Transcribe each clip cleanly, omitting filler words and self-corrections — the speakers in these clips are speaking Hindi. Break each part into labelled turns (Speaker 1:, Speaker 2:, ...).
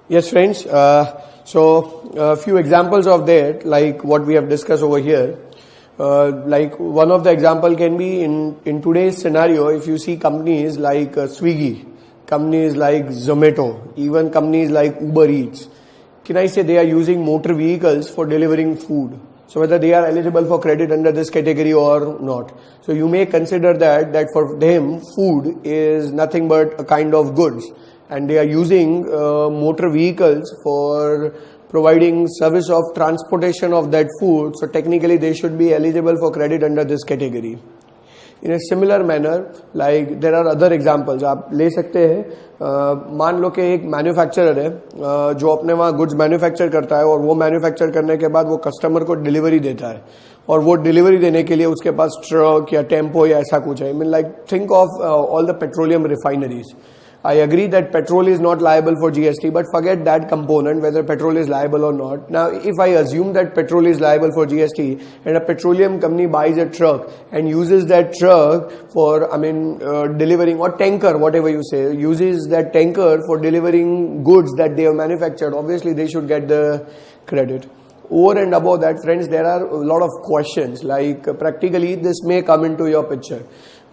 Speaker 1: Yes, friends. A few examples of that, like what we have discussed over here. Like one of the example can be in today's scenario, if you see companies like Swiggy, companies like Zomato, even companies like Uber Eats, can I say they are using motor vehicles for delivering food? So whether they are eligible for credit under this category or not. So you may consider that for them food is nothing but a kind of goods, and they are using motor vehicles for providing service of transportation of that food. So technically they should be eligible for credit under this category. In a similar manner, like there are other examples आप ले सकते हैं. मान लो कि एक मैन्युफैक्चरर है जो अपने वहाँ गुड्स मैन्युफैक्चर करता है, और वो मैन्युफैक्चर करने के बाद वो कस्टमर को डिलीवरी देता है, और वो डिलीवरी देने के लिए उसके पास ट्रक या टेम्पो या ऐसा कुछ है. I mean, like think of all the petroleum refineries. I agree that petrol is not liable for GST, but forget that component, whether petrol is liable or not. Now, if I assume that petrol is liable for GST and a petroleum company buys a truck and uses that truck for, delivering, or tanker, whatever you say, uses that tanker for delivering goods that they have manufactured, obviously they should get the credit. Over and above that, friends, there are a lot of questions, like practically this may come into your picture.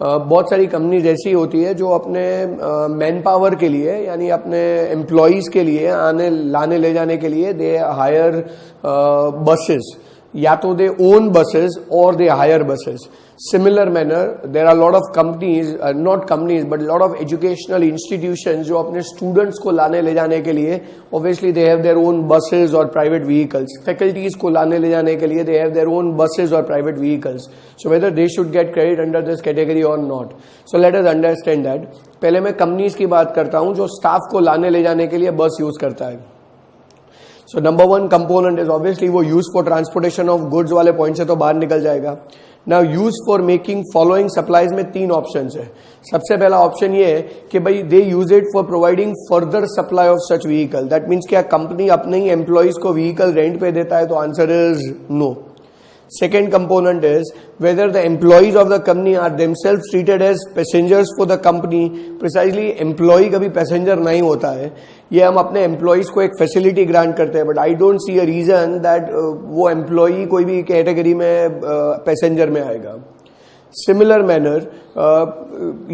Speaker 1: बहुत सारी कंपनीज ऐसी होती है जो अपने मैन पावर के लिए, यानी अपने एम्प्लॉइज के लिए आने लाने ले जाने के लिए दे हायर बसेस, या तो दे ओन बसेस और they hire buses. Similar manner, there are a lot of companies, not companies, but a lot of educational institutions जो अपने students को लाने ले जाने के लिए, obviously they have their own buses or private vehicles. Faculties को लाने ले जाने के लिए they have their own buses or private vehicles. So whether they should get credit under this category or not. So let us understand that. पहले मैं companies की बात करता हूँ जो staff को लाने ले जाने के लिए बस यूज करता है. So number one component is obviously वो use for transportation of goods वाले point से तो बाहर निकल जाएगा. Now use for making following supplies में तीन options है. सबसे पहला option ये है कि भाई they use it for providing further supply of such vehicle. That means क्या company अपने ही employees को vehicle rent पे देता है? तो answer is no. Second component is whether the employees of the company are themselves treated as passengers for the company. Precisely employee कभी passenger नहीं होता है. ये हम अपने employees को एक facility grant करते हैं, but I don't see a reason that वो employee कोई भी category में passenger में आएगा. Similar manner,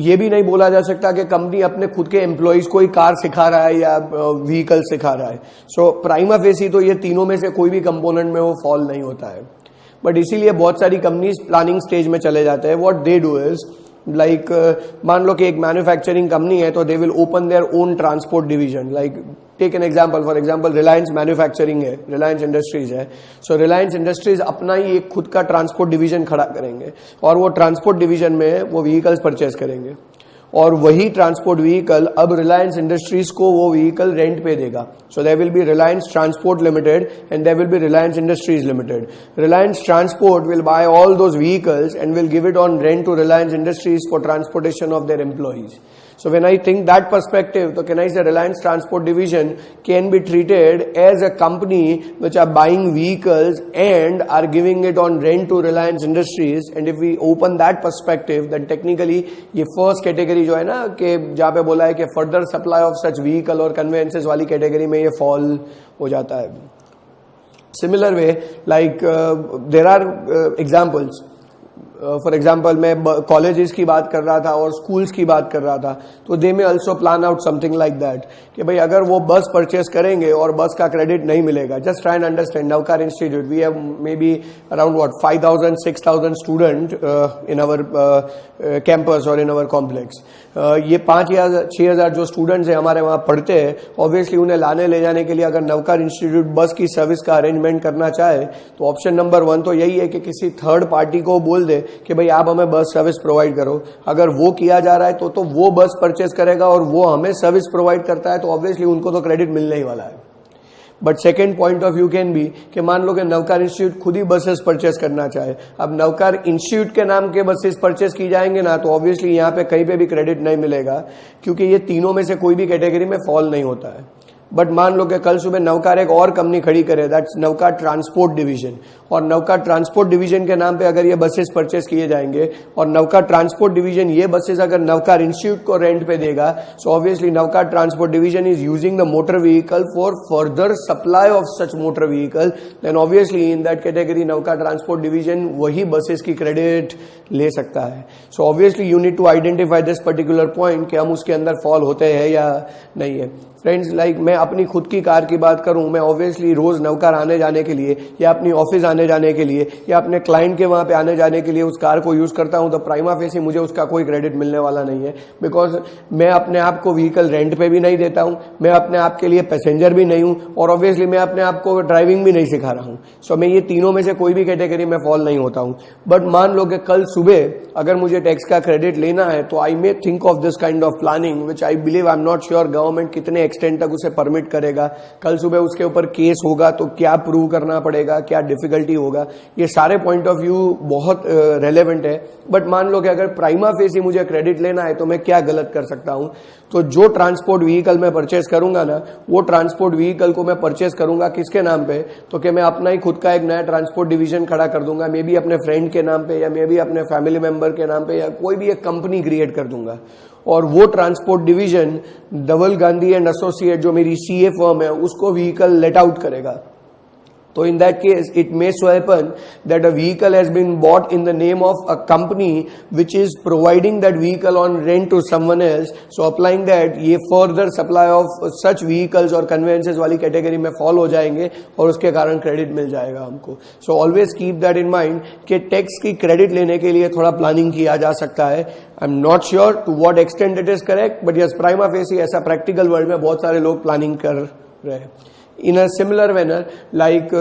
Speaker 1: ये भी नहीं बोला जा सकता कि कंपनी अपने खुद के एम्प्लॉइज को ही कार सिखा रहा है या व्हीकल सिखा रहा है. सो प्राइमा फेसी तो ये तीनों में से कोई भी कंपोनेंट में वो फॉल नहीं होता है. बट इसीलिए बहुत सारी कंपनीज प्लानिंग स्टेज में चले जाते हैं. What they do is like मान लो कि एक मैन्युफैक्चरिंग कंपनी है, तो they will open their own transport division. Like take an example, for example Reliance manufacturing है, रिलायंस इंडस्ट्रीज है. सो रिलायंस इंडस्ट्रीज अपना ही एक खुद का ट्रांसपोर्ट डिवीजन खड़ा करेंगे, और वो ट्रांसपोर्ट डिवीजन में वो व्हीकल्स परचेज करेंगे, और वही ट्रांसपोर्ट व्हीकल अब रिलायंस इंडस्ट्रीज को वो व्हीकल रेंट पे देगा. So there will be Reliance transport limited and there will be Reliance industries limited. Reliance transport will buy all those vehicles and will give it on rent to Reliance industries for transportation of their employees. So when I think that perspective, so can I say Reliance Transport Division can be treated as a company which are buying vehicles and are giving it on rent to Reliance Industries. And if we open that perspective, then technically ये first category जो है ना, कि जहाँ पे बोला है कि further supply of such vehicle और conveyances वाली category में ये fall हो जाता है. Similar way, like there are examples. For example मैं कॉलेजेस की बात कर रहा था और स्कूल्स की बात कर रहा था, तो दे में also plan out something like that कि भाई अगर वो बस परचेस करेंगे और बस का क्रेडिट नहीं मिलेगा. Just try and understand Navkar institute, we have maybe around 5,000 6,000 student in our campus और इन अवर कॉम्प्लेक्स. ये 5 या 6,000 जो स्टूडेंट्स हैं हमारे वहाँ पढ़ते हैं, ऑब्वियसली उन्हें लाने ले जाने के लिए अगर नवकार इंस्टीट्यूट बस की सर्विस का अरेंजमेंट करना चाहे, तो ऑप्शन नंबर 1 तो यही है कि किसी थर्ड पार्टी को बोल दे कि भाई आप हमें बस सर्विस प्रोवाइड करो. अगर वो किया जा रहा है तो वो बस परचेस करेगा और वो हमें सर्विस प्रोवाइड करता है, तो ऑब्वियसली उनको तो क्रेडिट मिलने ही वाला है. But second point of view can be कि मान लो कि नवकार इंस्टीट्यूट खुद ही बसेस परचेस करना चाहे. अब नवकार इंस्टीट्यूट के नाम के बसेस परचेस की जाएंगे ना, तो ऑब्वियसली यहाँ पे कहीं पे भी क्रेडिट नहीं मिलेगा, क्योंकि ये तीनों में से कोई भी कैटेगरी में फॉल नहीं होता है. बट मान लो कि कल सुबह नवकार एक और कंपनी खड़ी करे, दैट्स नवकार ट्रांसपोर्ट डिवीजन, और नवकार ट्रांसपोर्ट डिवीजन के नाम पे अगर ये बसेस परचेस किए जाएंगे और नवकार ट्रांसपोर्ट डिवीजन ये बसेस अगर नवकार इंस्टीट्यूट को रेंट पे देगा, so obviously Navkar transport division is using the motor vehicle for further supply of such motor vehicle, then obviously in that category Navkar transport division वही बसेस की क्रेडिट ले सकता है. So obviously you need to identify this particular point कि हम उसके अंदर फॉल होते हैं या नहीं है. फ्रेंड्स, लाइक मैं अपनी खुद की कार की बात करूं, मैं ऑब्वियसली रोज नवकार आने जाने के लिए या अपनी ऑफिस आने जाने के लिए या अपने क्लाइंट के वहां पे आने जाने के लिए उस कार को यूज करता हूं, तो प्राइमा फेसी मुझे उसका कोई क्रेडिट मिलने वाला नहीं है, बिकॉज मैं अपने आप को व्हीकल रेंट पे भी नहीं देता हूं, मैं अपने आप के लिए पैसेंजर भी नहीं हूं, और ऑब्वियसली मैं अपने आप को ड्राइविंग भी नहीं सिखा रहा हूं. सो मैं ये तीनों में से कोई भी कैटेगरी में फॉल नहीं होता हूं. बट मान लो कि कल सुबह अगर मुझे टैक्स का क्रेडिट लेना है, तो I may think of this kind of planning which I believe, I am not sure government कितने एक्सटेंड तक उसे परमिट करेगा. कल सुबह उसके ऊपर केस होगा तो क्या प्रूव करना पड़ेगा, क्या डिफिकल्टी होगा, ये सारे पॉइंट ऑफ व्यू बहुत रेलेवेंट है. बट मान लो कि अगर प्राइमा फेसी मुझे क्रेडिट लेना है तो मैं क्या गलत कर सकता हूं. तो जो ट्रांसपोर्ट व्हीकल मैं परचेस करूंगा ना, वो ट्रांसपोर्ट व्हीकल को मैं परचेस करूंगा किसके नाम पे, तो कि मैं अपना ही खुद का एक नया ट्रांसपोर्ट डिवीजन खड़ा कर दूंगा, मे बी अपने फ्रेंड के नाम पे या मे बी अपने फैमिली मेंबर के नाम पे, या कोई भी एक कंपनी क्रिएट कर दूंगा. और वो transport division Dhaval Gandhi and associate जो मेरी सीए फर्म है उसको व्हीकल लेट आउट करेगा. तो in that case, it may so happen that a vehicle has been bought in the name of a company which is providing that vehicle on rent to someone else. So applying that, ये further supply of such vehicles और conveyances वाली कैटेगरी में फॉल हो जाएंगे और उसके कारण क्रेडिट मिल जाएगा हमको. So always keep that in mind कि टैक्स की क्रेडिट लेने के लिए थोड़ा प्लानिंग किया जा सकता है. I am not sure to what extent it is correct, but yes prima facie ऐसा प्रैक्टिकल वर्ल्ड में बहुत सारे लोग प्लानिंग कर रहे हैं. In a similar manner, like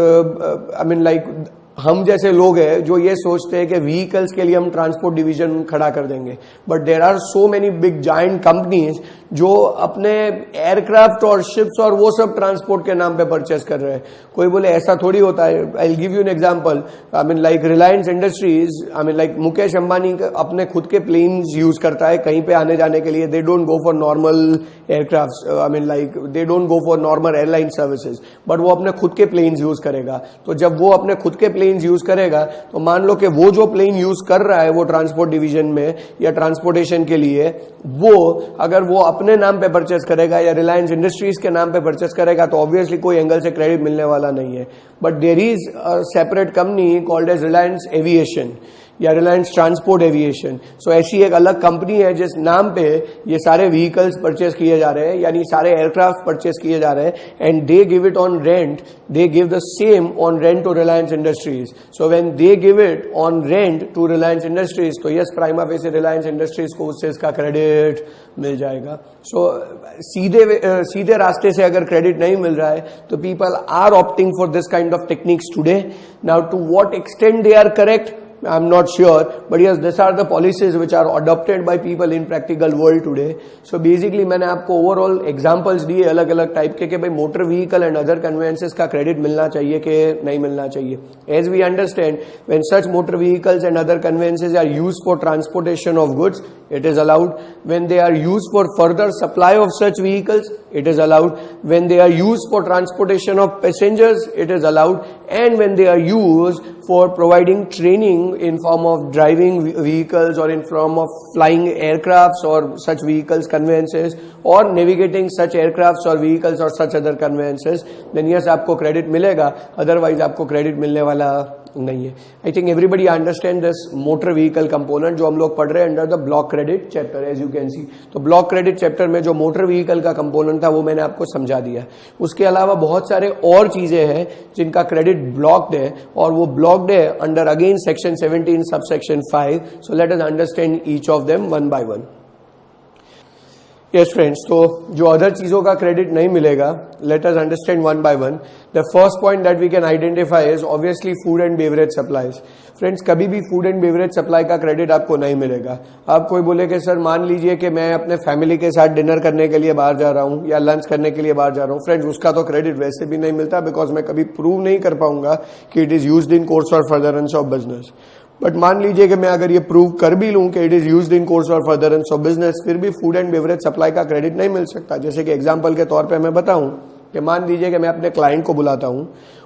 Speaker 1: हम जैसे लोग हैं जो ये सोचते हैं कि व्हीकल्स के लिए हम ट्रांसपोर्ट डिवीजन खड़ा कर देंगे, but there are so many big giant companies जो अपने एयरक्राफ्ट और शिप्स और वो सब ट्रांसपोर्ट के नाम पे परचेस कर रहे हैं. कोई बोले ऐसा थोड़ी होता है. I will give you an example. I mean like Reliance industries, I mean like Mukesh Ambani अपने खुद के प्लेन्स यूज करता है कहीं पे आने जाने के लिए. They don't go for normal aircraft, I mean like they don't go for normal airline services, but वो अपने खुद के प्लेन्स यूज करेगा. तो जब वो अपने खुद के प्लेन्स यूज करेगा, तो मान लो कि वो जो प्लेन यूज कर रहा है वो ट्रांसपोर्ट डिवीजन में या ट्रांसपोर्टेशन के लिए, वो अगर वो अपने नाम पे परचेस करेगा या रिलायंस इंडस्ट्रीज के नाम पे परचेस करेगा, तो ऑब्वियसली कोई एंगल से क्रेडिट मिलने वाला नहीं है. But there is a separate company called as Reliance aviation या रिलायंस ट्रांसपोर्ट एविएशन. सो ऐसी एक अलग कंपनी है जिस नाम पे ये सारे व्हीकल्स परचेस किए जा रहे हैं, यानी सारे एयरक्राफ्ट परचेस किए जा रहे हैं, and they give it on rent, they give the same on rent to Reliance Industries. So when they give it on rent to Reliance Industries, तो yes prima facie Reliance Industries को उससे इसका क्रेडिट मिल जाएगा. सो सीधे रास्ते से अगर क्रेडिट नहीं मिल रहा है, तो people are opting for this kind of techniques today. Now to what extent they are correct, I'm not sure, but yes, these are the policies which are adopted by people in practical world today. So basically मैंने आपको overall examples दिए अलग अलग टाइप के कि भाई मोटर व्हीकल एंड अदर कन्वेंसेस का क्रेडिट मिलना चाहिए कि नहीं मिलना चाहिए. As we understand, when such motor vehicles and other conveyances are used for transportation of goods, it is allowed. When they are used for further supply of such vehicles, it is allowed. When they are used for transportation of passengers, it is allowed. And when they are used for providing training in form of driving vehicles or in form of flying aircrafts or such vehicles, conveyances, or navigating such aircrafts or vehicles or such other conveyances, then yes, आपको क्रेडिट मिलेगा. अदरवाइज आपको क्रेडिट मिलने वाला नहीं है. I think everybody understand this motor vehicle component जो हम लोग पढ़ रहे हैं under the block credit chapter, as you can see. तो ब्लॉक क्रेडिट चैप्टर में जो मोटर व्हीकल का कंपोनेंट था वो मैंने आपको समझा दिया. उसके अलावा बहुत सारे और चीजें हैं जिनका क्रेडिट ब्लॉक्ड है, और वो ब्लॉक्ड है under again section 17 subsection 5. So let us understand each of them one by one. Yes friends, तो जो अदर चीजों का क्रेडिट नहीं मिलेगा, let us understand one by one. The first point that we can identify is obviously food and beverage supplies. Friends, कभी भी फूड एंड बेवरेज सप्लाई का क्रेडिट आपको नहीं मिलेगा. आप कोई बोले कि सर मान लीजिए कि मैं अपने फैमिली के साथ डिनर करने के लिए बाहर जा रहा हूं या लंच करने के लिए बाहर जा रहा हूं, फ्रेंड्स उसका तो क्रेडिट वैसे भी नहीं मिलता, बिकॉज मैं कभी प्रूव नहीं कर पाऊंगा कि it is used in course और फर्दरेंस ऑफ बिजनेस. बट मान लीजिए कि मैं अगर ये प्रूव कर भी लूं कि it is used in course और फर्दरेंस ऑफ बिजनेस, फिर भी फूड एंड बेवरेज सप्लाई का क्रेडिट नहीं मिल सकता. जैसे कि एग्जांपल के तौर पे मैं बताऊं कि मान लीजिए कि मैं अपने क्लाइंट को बुलाता हूं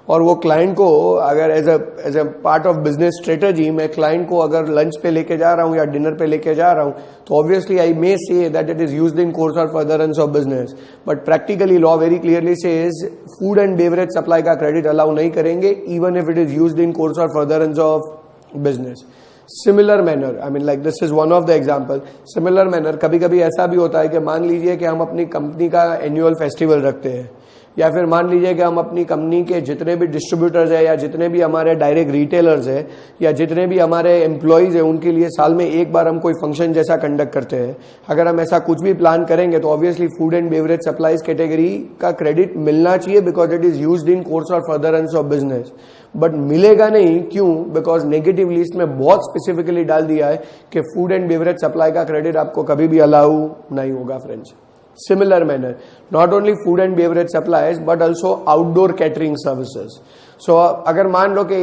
Speaker 1: और वो क्लाइंट को अगर as a part of business strategy मैं क्लाइंट को अगर लंच पे लेके जा रहा हूं या डिनर पे लेके जा रहा हूं, तो obviously I may say that it is used in course और furtherance of business, but practically law very clearly says food and beverage supply का क्रेडिट अलाउ नहीं करेंगे even if it is used in course और furtherance of business. Similar manner, I mean like this is one of the example. Similar manner कभी कभी ऐसा भी होता है कि मान लीजिए कि हम अपनी कंपनी का एनुअल फेस्टिवल रखते हैं, या फिर मान लीजिए कि हम अपनी कंपनी के जितने भी डिस्ट्रीब्यूटर्स हैं या जितने भी हमारे डायरेक्ट रिटेलर्स हैं या जितने भी हमारे एम्प्लॉयज हैं उनके लिए साल में एक बार हम कोई फंक्शन जैसा कंडक्ट करते हैं. अगर हम ऐसा कुछ भी प्लान करेंगे तो obviously food and beverage supplies category का क्रेडिट मिलना चाहिए because it is used in course और फर्दरेंस ऑफ बिजनेस. बट मिलेगा नहीं, क्यों? बिकॉज नेगेटिव लिस्ट में बहुत स्पेसिफिकली डाल दिया है कि फूड एंड बेवरेज सप्लाई का क्रेडिट आपको कभी भी अलाउ नहीं होगा friends. Similar manner, not only food and beverage supplies but also outdoor catering services. So अगर मान लो कि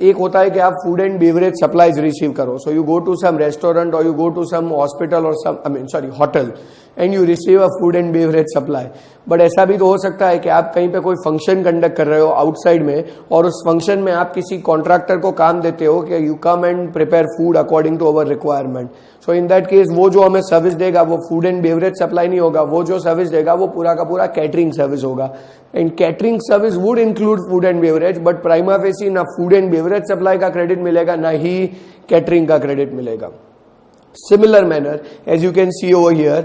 Speaker 1: एक होता है कि आप food and beverage supplies receive करो, so you go to some restaurant और you go to some hospital और some hotel and you receive a food and beverage supply. But ऐसा भी तो हो सकता है कि आप कहीं पे कोई फंक्शन कंडक्ट कर रहे हो आउटसाइड में और उस फंक्शन में आप किसी कॉन्ट्रैक्टर को काम देते हो कि you come and prepare food according to our requirement. So in that case वो जो हमें सर्विस देगा वो फूड एंड बेवरेज सप्लाई नहीं होगा, वो जो सर्विस देगा वो पूरा का पूरा कैटरिंग सर्विस होगा. And catering service would include food and beverage, but prima facie ना फूड एंड बेवरेज सप्लाई का क्रेडिट मिलेगा ना ही कैटरिंग का क्रेडिट मिलेगा. Similar manner, as you can see over here,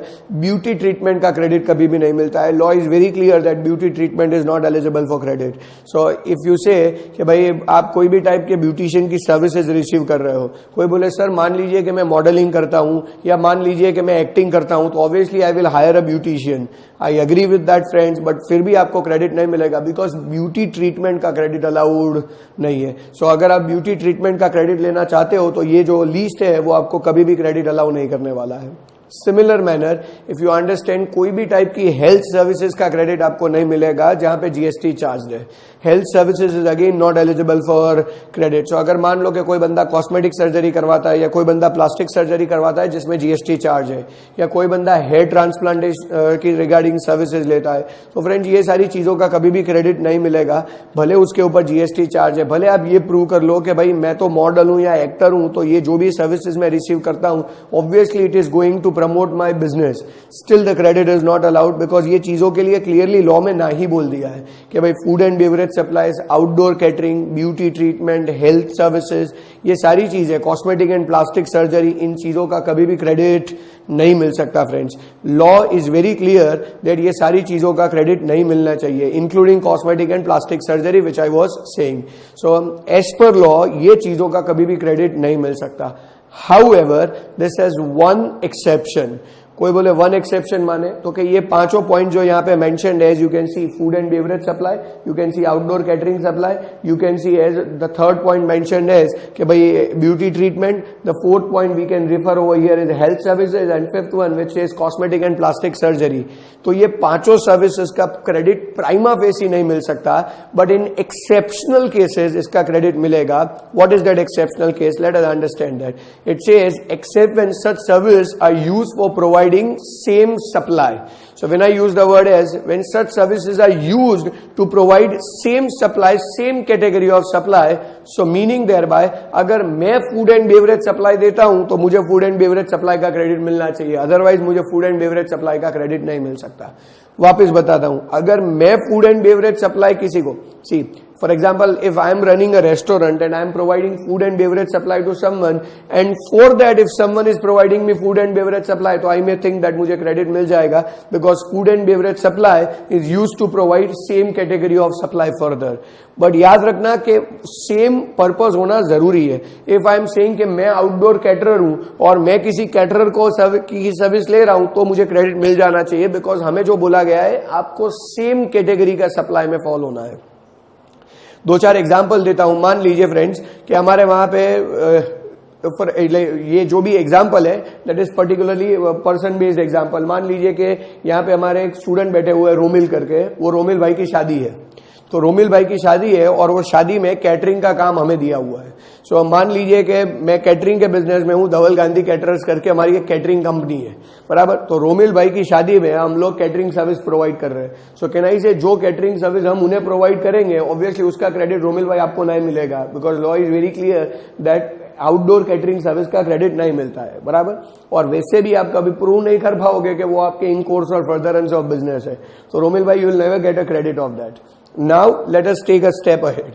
Speaker 1: beauty treatment का क्रेडिट कभी भी नहीं मिलता है. Law is very clear that beauty treatment is not eligible for credit. So if you say कि भाई आप कोई भी टाइप के ब्यूटिशियन की सर्विसेज रिसीव कर रहे हो, कोई बोले सर मान लीजिए कि मैं मॉडलिंग करता हूं या मान लीजिए कि मैं एक्टिंग करता हूं, तो obviously I will hire a beautician. I agree with that friends, but फिर भी आपको क्रेडिट नहीं मिलेगा बिकॉज ब्यूटी ट्रीटमेंट का क्रेडिट अलाउड नहीं है. सो अगर आप ब्यूटी ट्रीटमेंट का क्रेडिट लेना चाहते हो तो ये जो लिस्ट है वो आपको कभी भी क्रेडिट अलाउ नहीं करने वाला है. Similar manner, if you understand, कोई भी टाइप की हेल्थ सर्विसेज का क्रेडिट आपको नहीं मिलेगा जहां पे जीएसटी चार्ज है. Health services is again not eligible for credit. So अगर मान लो कि कोई बंदा कॉस्मेटिक सर्जरी करवाता है या कोई बंदा प्लास्टिक सर्जरी करवाता है जिसमें जीएसटी चार्ज है, या कोई बंदा हेयर ट्रांसप्लांटेशन की रिगार्डिंग सर्विसेज लेता है, तो फ्रेंड्स ये सारी चीजों का कभी भी क्रेडिट नहीं मिलेगा भले उसके ऊपर जीएसटी चार्ज है. भले आप ये प्रूव कर लो कि भाई मैं तो मॉडल हूं या एक्टर हूं, तो ये जो भी सर्विसेज मैं रिसीव करता हूं obviously it is going to promote my business, still the credit is not allowed because ये चीजों के लिए क्लियरली लॉ में ना ही बोल दिया है कि भाई food and beverage supplies, outdoor catering, beauty treatment, health services, ये सारी चीजें, कॉस्मेटिक एंड प्लास्टिक सर्जरी, इन चीजों का कभी भी क्रेडिट नहीं मिल सकता friends. Law is very clear that ये सारी चीजों का क्रेडिट नहीं मिलना चाहिए, including cosmetic and plastic surgery which I was saying. So as per law ये चीजों का कभी भी क्रेडिट नहीं मिल सकता. However, this has one exception. कोई बोले वन एक्सेप्शन माने तो कि ये पांचों पॉइंट जो यहाँ पे मेंशन्ड है, you can see food and beverage supply, you can see outdoor catering supply, you can see as the third point mentioned as कि भाई beauty treatment, the fourth point we can refer over here is health services, and fifth one which is cosmetic and plastic surgery. तो ये पांचों सर्विसेज का क्रेडिट प्राइमा फेसी नहीं मिल सकता, बट इन एक्सेप्शनल केसेस इसका क्रेडिट मिलेगा. What is that exceptional case? Let us understand that. It says except when such service are used for providing same supply. So when I use the word as, when such services are used to provide same supply, same category of supply, so meaning thereby अगर मैं फूड एंड बेवरेज सप्लाई देता हूं तो मुझे फूड एंड बेवरेज सप्लाई का क्रेडिट मिलना चाहिए, अदरवाइज मुझे फूड एंड बेवरेज सप्लाई का क्रेडिट नहीं मिल सकता. वापस बताता हूं, अगर मैं फूड एंड बेवरेज सप्लाई किसी को, सी for example, if I am running a restaurant and I am providing food and beverage supply to someone, and for that if someone is providing me food and beverage supply, तो I may think that मुझे credit मिल जाएगा because food and beverage supply is used to provide same category of supply further. But याद रखना कि same purpose होना जरूरी है. If I am saying कि मैं outdoor caterer हूँ और मैं किसी caterer को की सर्विस ले रहा हूँ तो मुझे credit मिल जाना चाहिए because हमें जो बोला गया है आपको same category का supply में fall होना है. दो चार एग्जाम्पल देता हूं. मान लीजिए फ्रेंड्स कि हमारे वहां पे ये जो भी एग्जाम्पल है that is particularly person based example. मान लीजिए कि यहाँ पे हमारे एक स्टूडेंट बैठे हुए हैं रोमिल करके, वो रोमिल भाई की शादी है. तो रोमिल भाई की शादी है और वो शादी में कैटरिंग का काम हमें दिया हुआ है। सो मान लीजिए कि मैं कैटरिंग के बिजनेस में हूं, धवल गांधी कैटरर्स करके हमारी एक कैटरिंग कंपनी है, बराबर। तो रोमिल भाई की शादी में हम लोग कैटरिंग सर्विस प्रोवाइड कर रहे हैं। सो कैन आई से जो कैटरिंग सर्विस हम उन्हें प्रोवाइड करेंगे, ऑब्वियसली उसका क्रेडिट रोमिल भाई आपको नहीं मिलेगा, because law is very clear that outdoor catering service का क्रेडिट नहीं मिलता है, बराबर। और वैसे भी आप कभी प्रूव नहीं कर पाओगे कि वो आपके इन कोर्स और फर्दरेंस ऑफ बिजनेस है। तो रोमिल भाई, you will never get a credit of that. Now let us take a step ahead.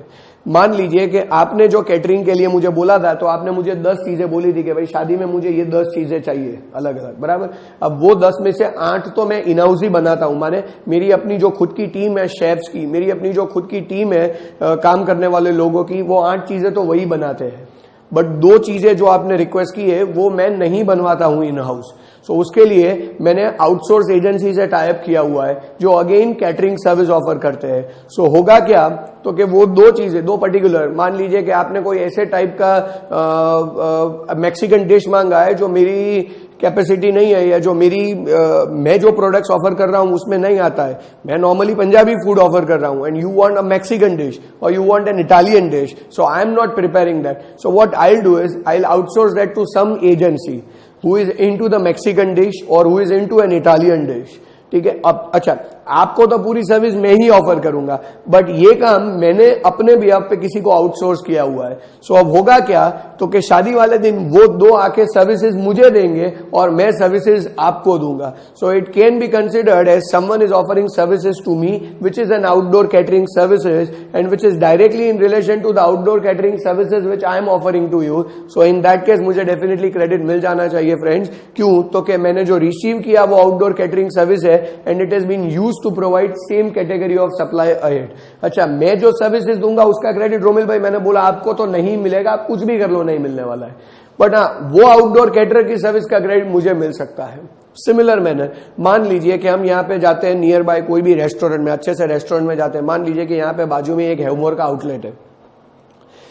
Speaker 1: मान लीजिए कि आपने जो कैटरिंग के लिए मुझे बोला था, तो आपने मुझे 10 चीजें बोली थी कि भाई शादी में मुझे ये 10 चीजें चाहिए अलग अलग, बराबर। अब वो 10 में से 8 तो मैं इन हाउस ही बनाता हूं, माने मेरी अपनी जो खुद की टीम है शेफ्स की, मेरी अपनी जो खुद की टीम है काम करने वाले लोगों की, वो 8 चीजें तो वही बनाते हैं। बट 2 चीजें जो आपने रिक्वेस्ट की है वो मैं नहीं बनवाता हूं इन हाउस। सो उसके लिए मैंने आउटसोर्स एजेंसी से टाई अप किया हुआ है जो अगेन कैटरिंग सर्विस ऑफर करते हैं। सो होगा क्या, तो कि वो 2 चीजें, 2 पर्टिकुलर, मान लीजिए कि आपने कोई ऐसे टाइप का मैक्सिकन डिश मांगा है जो मेरी कैपेसिटी नहीं है, या जो मैं जो प्रोडक्ट्स ऑफर कर रहा हूं उसमें नहीं आता है। मैं नॉर्मली पंजाबी फूड ऑफर कर रहा हूं and you want a Mexican dish और you want an Italian dish, so I am not preparing that. So what I will do is I will outsource that to some agency who is into the Mexican dish or who is into an Italian dish। ठीक है। अब अच्छा, आपको तो पूरी सर्विस मैं ही ऑफर करूंगा, बट ये काम मैंने अपने भी आप पे किसी को आउटसोर्स किया हुआ है। सो अब होगा क्या, तो कि शादी वाले दिन वो 2 आके सर्विसेज मुझे देंगे और मैं सर्विसेज आपको दूंगा। So it can be considered as someone is offering services to me which is an outdoor catering services and which is directly in relation to the outdoor catering services which I am offering to you. So in that case मुझे डेफिनेटली क्रेडिट मिल जाना चाहिए फ्रेंड्स। क्यों, तो कि मैंने जो रिसीव किया वो आउटडोर कैटरिंग सर्विस है and it has been used to provide same category of supply ahead. अच्छा, मैं जो सर्विसेज दूंगा उसका क्रेडिट रोमिल भाई मैंने बोला आपको तो नहीं मिलेगा, आप कुछ भी कर लो नहीं मिलने वाला है, बट हाँ वो आउटडोर कैटरर की सर्विस का क्रेडिट मुझे मिल सकता है। सिमिलर मैनर, मान लीजिए कि हम यहाँ पे जाते हैं नियर बाय कोई भी रेस्टोरेंट में, अच्छे से रेस्टोरेंट में जाते हैं। मान लीजिए कि यहाँ पे बाजू में एक हेवमोर का आउटलेट है,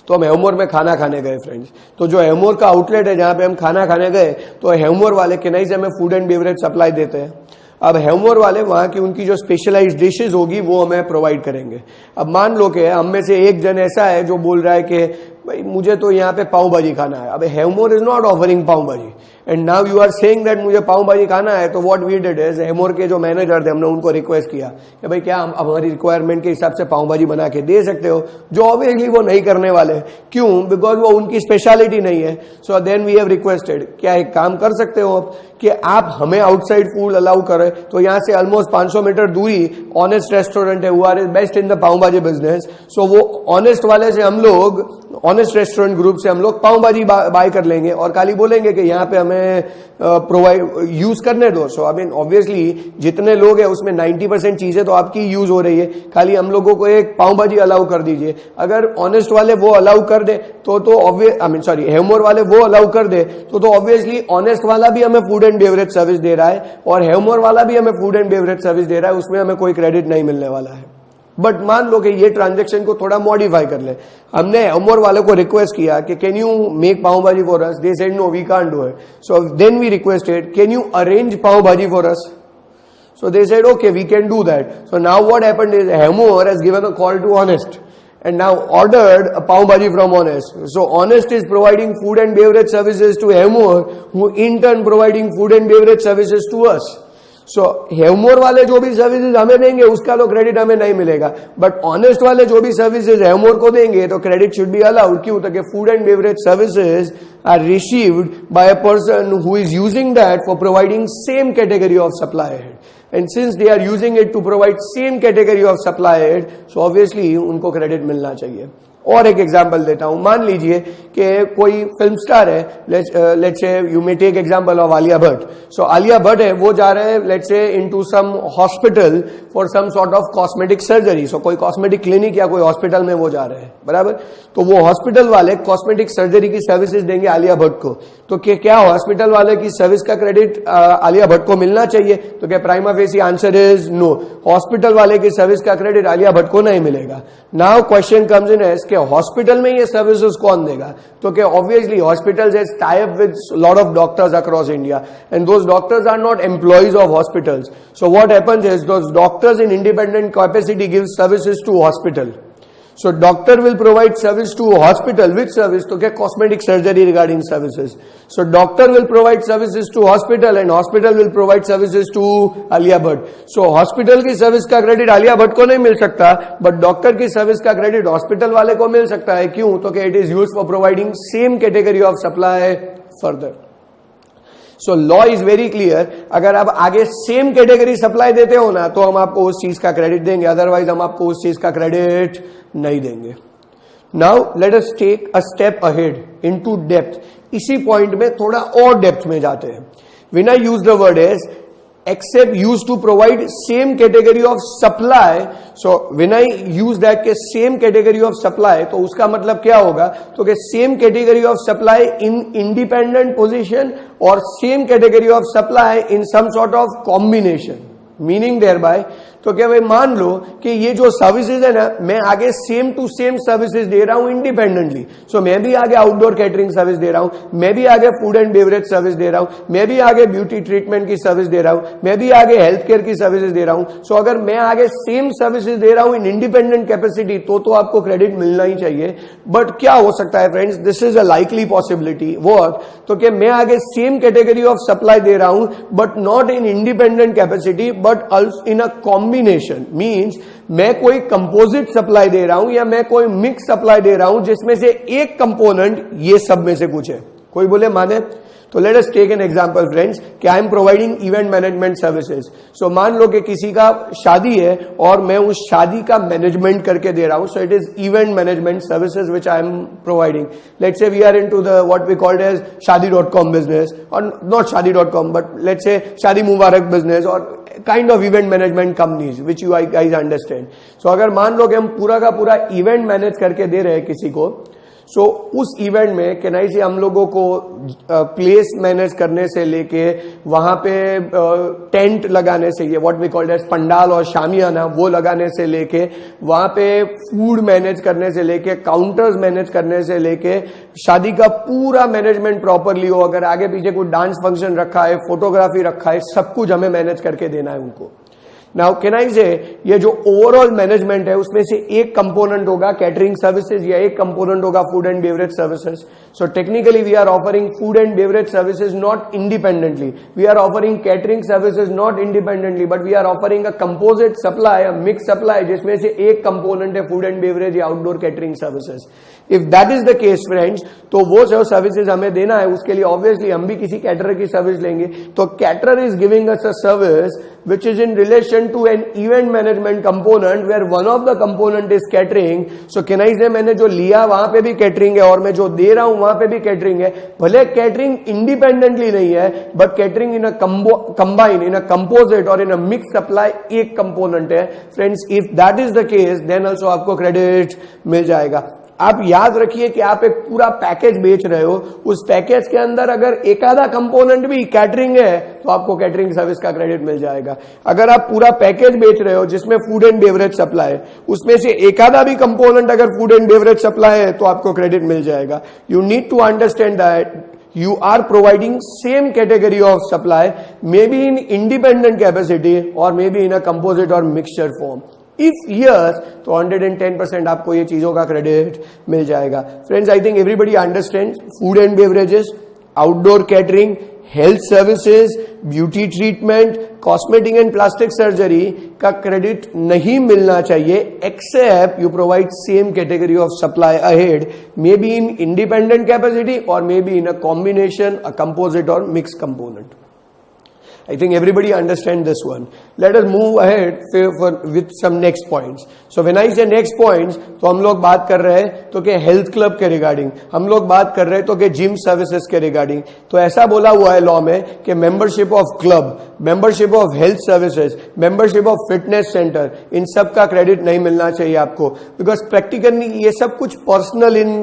Speaker 1: तो हम हेवमोर में खाना खाने गए फ्रेंड्स। तो जो हेवमोर का आउटलेट है जहां पे हम खाना खाने गए, तो हेवमोर वाले केनई से हमें फूड एंड बेवरेज सप्लाई देते हैं। अब हेवमोर वाले वहां की उनकी जो स्पेशलाइज्ड डिशेज होगी वो हमें प्रोवाइड करेंगे। अब मान लो कि हम में से एक जन ऐसा है जो बोल रहा है कि भाई मुझे तो यहाँ पे पाव भाजी खाना है। अब Havmor is not offering pav bhaji and now you are saying that मुझे पाव भाजी खाना है। तो what we did is, Havmor के जो मैनेजर थे हमने उनको रिक्वेस्ट किया कि भाई क्या हम हमारी रिक्वायरमेंट के हिसाब से पाव भाजी बना के दे सकते हो, जो ऑब्वियसली वो नहीं करने वाले। क्यों, बिकॉज वो उनकी स्पेशलिटी नहीं है। So then we have requested, क्या एक काम कर सकते हो आप कि आप हमें आउटसाइड फूड अलाउ करें। तो यहाँ से ऑलमोस्ट 500 मीटर दूरी ऑनेस्ट रेस्टोरेंट है, who are best in the pav bhaji business. सो वो ऑनेस्ट वाले से हम लोग, ऑनेस्ट रेस्टोरेंट ग्रुप से हम लोग पाव भाजी बाय कर लेंगे और खाली बोलेंगे कि यहाँ पे हमें प्रोवाइड यूज करने दो। सो आई मीन ऑब्वियसली जितने लोग हैं उसमें 90% चीजें तो आपकी यूज हो रही है, खाली हम लोगों को एक पाव भाजी अलाउ कर दीजिए। अगर ऑनेस्ट वाले वो अलाउ कर दे तो obvious, I mean sorry Havmor वाले वो अलाउ कर दे तो ऑब्वियसली ऑनेस्ट वाला भी हमें फूड एंड बेवरेज सर्विस दे रहा है और हेवमोर वाला भी हमें फूड एंड बेवरेज सर्विस दे रहा है, उसमें हमें कोई क्रेडिट नहीं मिलने वाला है। बट मान लो कि ये ट्रांजेक्शन को थोड़ा मॉडिफाई कर ले। हमने हेवमोर वाले को रिक्वेस्ट किया कि can you make pav bhaji for us, they said no we can't do it. So then we requested can you arrange pav bhaji for us, so they said okay we can do that. So now what happened is Hemmoor has given a call to Honest and now ordered a pav bhaji from Honest. So Honest is providing food and beverage services to Hemmoor, who in turn providing food and beverage services to us. So Havmor वाले जो भी सर्विसेज हमें देंगे उसका तो क्रेडिट हमें नहीं मिलेगा, बट ऑनेस्ट वाले जो भी सर्विसेज हेवमोर को देंगे तो क्रेडिट शुड बी अलाउड। क्यों, ताकि food and beverage services are received by a person who is using that for providing same category of supply head, and since they are using it to provide same category of supply head, so obviously उनको क्रेडिट मिलना चाहिए। और एक एग्जांपल देता हूं, मान लीजिए कि कोई फिल्म स्टार है, let's say you may take example of Alia Bhatt. So Alia Bhatt है, वो जा रहे हैं let's say into some hospital for some sort of cosmetic surgery. So कोई कॉस्मेटिक क्लिनिक या कोई हॉस्पिटल में वो जा रहे हैं, बराबर। तो वो हॉस्पिटल वाले कॉस्मेटिक सर्जरी की सर्विसेज देंगे आलिया भट्ट को। तो क्या हॉस्पिटल वाले की सर्विस का क्रेडिट आलिया भट्ट को मिलना चाहिए? तो क्या prima facie answer is no, hospital वाले की सर्विस का क्रेडिट आलिया भट्ट को नहीं मिलेगा। Now question comes in as क्या हॉस्पिटल में ये सर्विसेज कौन देगा? तो क्या obviously hospitals has tie up with lot of doctors across India and those doctors are not employees of hospitals. So what happens is those doctors in independent capacity give services to hospital. So doctor will provide service to hospital. Which service? तो क्या cosmetic surgery regarding services. So doctor will provide services to hospital and hospital will provide services to Alia Bhatt. So hospital की सर्विस का क्रेडिट आलिया भट्ट को नहीं मिल सकता, बट डॉक्टर की सर्विस का क्रेडिट हॉस्पिटल वाले को मिल सकता है. क्यों? तो क्या it is used for providing same category of supply further. So law is very clear. अगर आप आगे सेम कैटेगरी सप्लाई देते हो ना, तो हम आपको उस चीज का क्रेडिट देंगे, अदरवाइज हम आपको उस चीज का क्रेडिट नहीं देंगे. Now let us take a step ahead into depth. इसी पॉइंट में थोड़ा और डेप्थ में जाते हैं. When I use the word as except used to provide same category of supply. So when I use that के same category of supply, तो उसका मतलब क्या होगा? तो कि same category of supply in independent position or same category of supply in some sort of combination. Meaning thereby, तो क्या भाई मान लो कि ये जो सर्विसेज है ना, मैं आगे सेम टू सेम सर्विसेज दे रहा हूं इंडिपेंडेंटली. सो मैं भी आगे आउटडोर कैटरिंग सर्विस दे रहा हूं, मैं भी आगे फूड एंड बेवरेज सर्विस दे रहा हूं, मैं भी आगे ब्यूटी ट्रीटमेंट की सर्विस दे रहा हूं, मैं भी आगे हेल्थ केयर की सर्विसेज दे रहा हूं. सो अगर मैं आगे सेम सर्विसेज दे रहा हूं इन इंडिपेंडेंट कैपेसिटी, तो आपको क्रेडिट मिलना ही चाहिए. बट क्या हो सकता है friends, this is a likely possibility. What? तो क्या मैं आगे सेम कैटेगरी ऑफ सप्लाई दे रहा हूं but not in independent capacity but also in a combination. means मैं कोई कंपोजिट सप्लाई दे रहा हूं या मैं कोई मिक्स सप्लाई दे रहा हूं जिसमें से एक कंपोनेंट ये सब में से कुछ है. कोई बोले माने? तो let us take an example friends कि I am providing event management services. So मान लो कि किसी का शादी है और मैं उस शादी का मैनेजमेंट करके दे रहा हूं. So it is event management services which I am providing. Let's say we are into the what we called as shadi.com business, और not shadi.com but let's say शादी मुबारक बिजनेस और kind of event management companies which you guys understand. So अगर मान लो कि हम पूरा का पूरा इवेंट मैनेज करके दे रहे हैं किसी को, सो उस इवेंट में केनाई से हम लोगों को प्लेस मैनेज करने से लेके वहां पे टेंट लगाने से, ये what we called as pandal और शामियाना वो लगाने से लेके, वहां पे फूड मैनेज करने से लेके, काउंटर्स मैनेज करने से लेके, शादी का पूरा मैनेजमेंट प्रॉपरली हो. अगर आगे पीछे कोई डांस फंक्शन रखा है, फोटोग्राफी रखा है, सब कुछ हमें मैनेज करके देना है उनको. नाउ कैन आई से ये जो ओवरऑल मैनेजमेंट है उसमें से एक कंपोनेंट होगा कैटरिंग सर्विसेज या एक कंपोनेंट होगा food and beverage services. So technically we are offering food and beverage services not independently, we are offering catering services not independently, but we are offering a composite supply, mix supply जिसमें से एक कंपोनेंट है फूड एंड बेवरेज या outdoor catering services. If that is the case friends, तो वो जो सर्विसेज हमें देना है उसके लिए ऑब्वियसली हम भी किसी कैटरर की सर्विस लेंगे. तो caterer is giving us a service which is in relation to an event management component where one of the component is catering. So can I say मैंने जो लिया वहां पे भी कैटरिंग है और मैं जो दे रहा हूं वहां पे भी कैटरिंग है. भले कैटरिंग इंडिपेंडेंटली नहीं है but catering in a combine, in a composite और इन अ मिक्स सप्लाई एक कंपोनेंट है. Friends if that is the case then also आपको क्रेडिट मिल जाएगा. आप याद रखिए कि आप एक पूरा पैकेज बेच रहे हो, उस पैकेज के अंदर अगर एक आधा कंपोनेंट भी कैटरिंग है तो आपको कैटरिंग सर्विस का क्रेडिट मिल जाएगा. अगर आप पूरा पैकेज बेच रहे हो जिसमें फूड एंड बेवरेज सप्लाई है, उसमें से एक आधा भी कंपोनेंट अगर फूड एंड बेवरेज सप्लाई है तो आपको क्रेडिट मिल जाएगा. You need to understand that you are providing same category of supply, maybe in independent capacity or maybe in a composite or mixture form. If yes, तो 110% आपको ये चीजों का क्रेडिट मिल जाएगा. Friends I think everybody understand food and beverages, outdoor catering, health services, beauty treatment, cosmetic and plastic surgery का क्रेडिट नहीं मिलना चाहिए except you provide same category of supply ahead, may be in independent capacity और may be in a combination, a composite और mix component. I think everybody understand this one. Let us move ahead with some next points. So when I say next points, तो हम लोग बात कर रहे हैं तो कि हेल्थ क्लब के रिगार्डिंग, हम लोग बात कर रहे हैं तो कि जिम सर्विसेज के रिगार्डिंग. तो ऐसा बोला हुआ है लॉ में कि membership of club, membership of health services, membership of fitness centre, इन सब का क्रेडिट नहीं मिलना चाहिए आपको, बिकॉज प्रैक्टिकली ये सब कुछ पर्सनल इन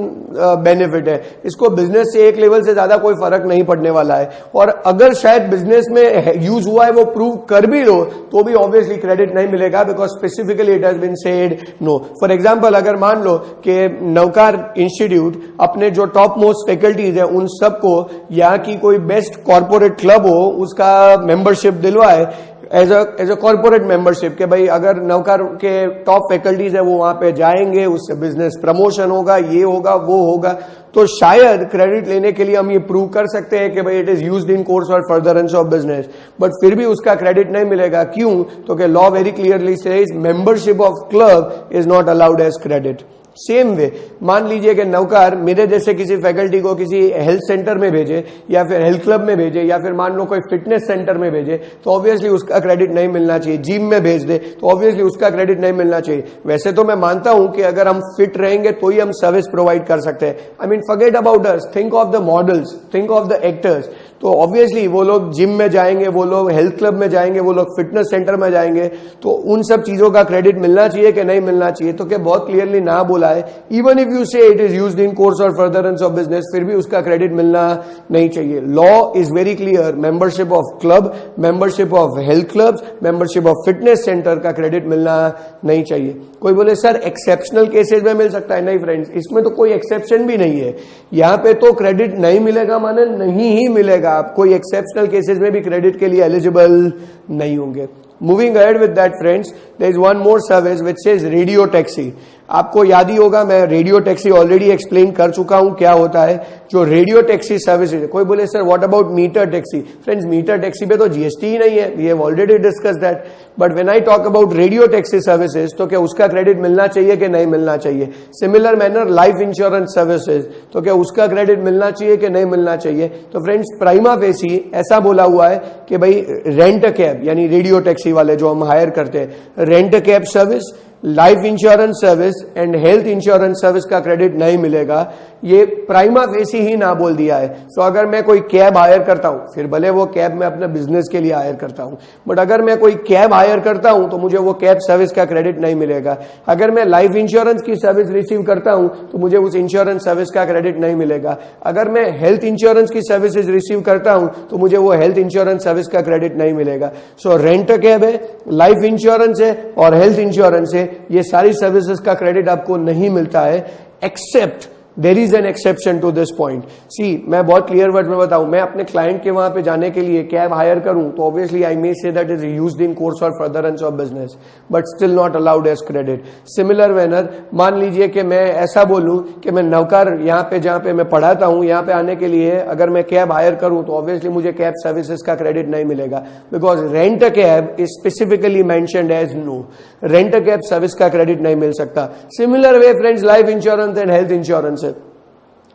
Speaker 1: बेनिफिट है. इसको बिजनेस से एक लेवल से ज्यादा कोई फर्क नहीं पड़ने वाला है. और अगर शायद बिजनेस में यूज हुआ है वो प्रूव कर भी लो तो भी ऑब्वियसली क्रेडिट नहीं मिलेगा, because specifically it has been said no. For example, अगर मान लो कि नवकार इंस्टीट्यूट अपने जो टॉप मोस्ट फैकल्टीज है उन सबको यहाँ की कोई बेस्ट कॉर्पोरेट क्लब हो उसका मेंबरशिप दिलवाए एज अ कॉर्पोरेट मेंबरशिप, के भाई अगर नवकार के टॉप फैकल्टीज है वो वहां पे जाएंगे, उससे बिजनेस प्रमोशन होगा, ये होगा वो होगा, तो शायद क्रेडिट लेने के लिए हम ये प्रूव कर सकते हैं कि भाई it is used in course और फर्दरेंस ऑफ बिजनेस, बट फिर भी उसका क्रेडिट नहीं मिलेगा। क्यों? तो कि law very clearly says membership of club is not allowed as credit. Same way, मान लीजिए कि नवकार मेरे जैसे किसी फैकल्टी को किसी हेल्थ सेंटर में भेजे या फिर हेल्थ क्लब में भेजे या फिर मान लो कोई फिटनेस सेंटर में भेजे, तो ऑब्वियसली उसका क्रेडिट नहीं मिलना चाहिए। जिम में भेज दे तो ऑब्वियसली उसका क्रेडिट नहीं मिलना चाहिए। वैसे तो मैं मानता हूं कि अगर हम फिट रहेंगे तो ही हम सर्विस प्रोवाइड कर सकते हैं। I mean forget about us, think of the models, think of the actors. तो ऑब्वियसली वो लोग जिम में जाएंगे, वो लोग हेल्थ क्लब में जाएंगे, वो लोग फिटनेस सेंटर में जाएंगे, तो उन सब चीजों का क्रेडिट मिलना चाहिए कि नहीं मिलना चाहिए? तो क्या बहुत क्लियरली ना बोला है, इवन इफ यू से it is used in course और फर्दरेंस ऑफ बिजनेस, फिर भी उसका क्रेडिट मिलना नहीं चाहिए। Law is very clear, membership of club, membership of health clubs, membership of fitness centre का क्रेडिट मिलना नहीं चाहिए। कोई बोले सर एक्सेप्शनल केसेस में मिल सकता है। नहीं फ्रेंड्स, इसमें तो कोई एक्सेप्शन भी नहीं है। यहां पे तो क्रेडिट नहीं मिलेगा माने नहीं ही मिलेगा, आप कोई एक्सेप्शनल केसेस में भी क्रेडिट के लिए एलिजिबल नहीं होंगे। Moving ahead with that friends, there is one more service which says radio taxi. आपको याद ही होगा, मैं रेडियो टैक्सी ऑलरेडी एक्सप्लेन कर चुका हूं क्या होता है। जो रेडियो टैक्सी सर्विस है, कोई बोले sir what about meter taxi? Friends, meter taxi पे तो जीएसटी ही नहीं है, we have already discuss that. But when I talk about radio taxi services, तो क्या उसका क्रेडिट मिलना चाहिए कि नहीं मिलना चाहिए? Similar manner life insurance services, तो क्या उसका क्रेडिट मिलना चाहिए कि नहीं मिलना चाहिए? तो फ्रेंड्स, प्राइमा फेसी ऐसा बोला हुआ है कि भाई रेंट कैब, यानी रेडियो टैक्सी वाले जो हम हायर करते हैं, rent cab service, life insurance service and health insurance service का क्रेडिट नहीं मिलेगा। ये प्राइमा फेसी ही ना बोल दिया है। सो अगर मैं कोई कैब हायर करता हूं, फिर भले वो कैब मैं अपने बिजनेस के लिए हायर करता हूं, बट अगर मैं कोई कैब हायर करता हूं तो मुझे वो कैब सर्विस का क्रेडिट नहीं मिलेगा। अगर मैं लाइफ इंश्योरेंस की सर्विस रिसीव करता हूं तो मुझे उस इंश्योरेंस सर्विस का क्रेडिट नहीं मिलेगा। अगर मैं हेल्थ इंश्योरेंस की सर्विसेज रिसीव करता हूं तो मुझे वो हेल्थ इंश्योरेंस सर्विस का क्रेडिट नहीं मिलेगा। सो रेंट कैब है, लाइफ इंश्योरेंस है और हेल्थ इंश्योरेंस है, ये सारी सर्विसेज का क्रेडिट आपको नहीं मिलता है, except there is an exception to this point. See, मैं बहुत क्लियर वर्ड में बताऊं, मैं अपने क्लाइंट के वहां पे जाने के लिए कैब हायर करूं तो obviously I may say that is used in course और furtherance of business, but still not allowed as credit. Similar manner, मान लीजिए कि मैं ऐसा बोलूं कि मैं नवकार यहाँ पे जहां पे मैं पढ़ाता हूं, यहाँ पे आने के लिए अगर मैं कैब हायर करूं तो ऑब्वियसली मुझे कैब सर्विसेज का क्रेडिट नहीं मिलेगा, because rent cab is specifically mentioned as no, rent cab service का क्रेडिट नहीं मिल सकता। Similar way friends, life insurance and health insurance है।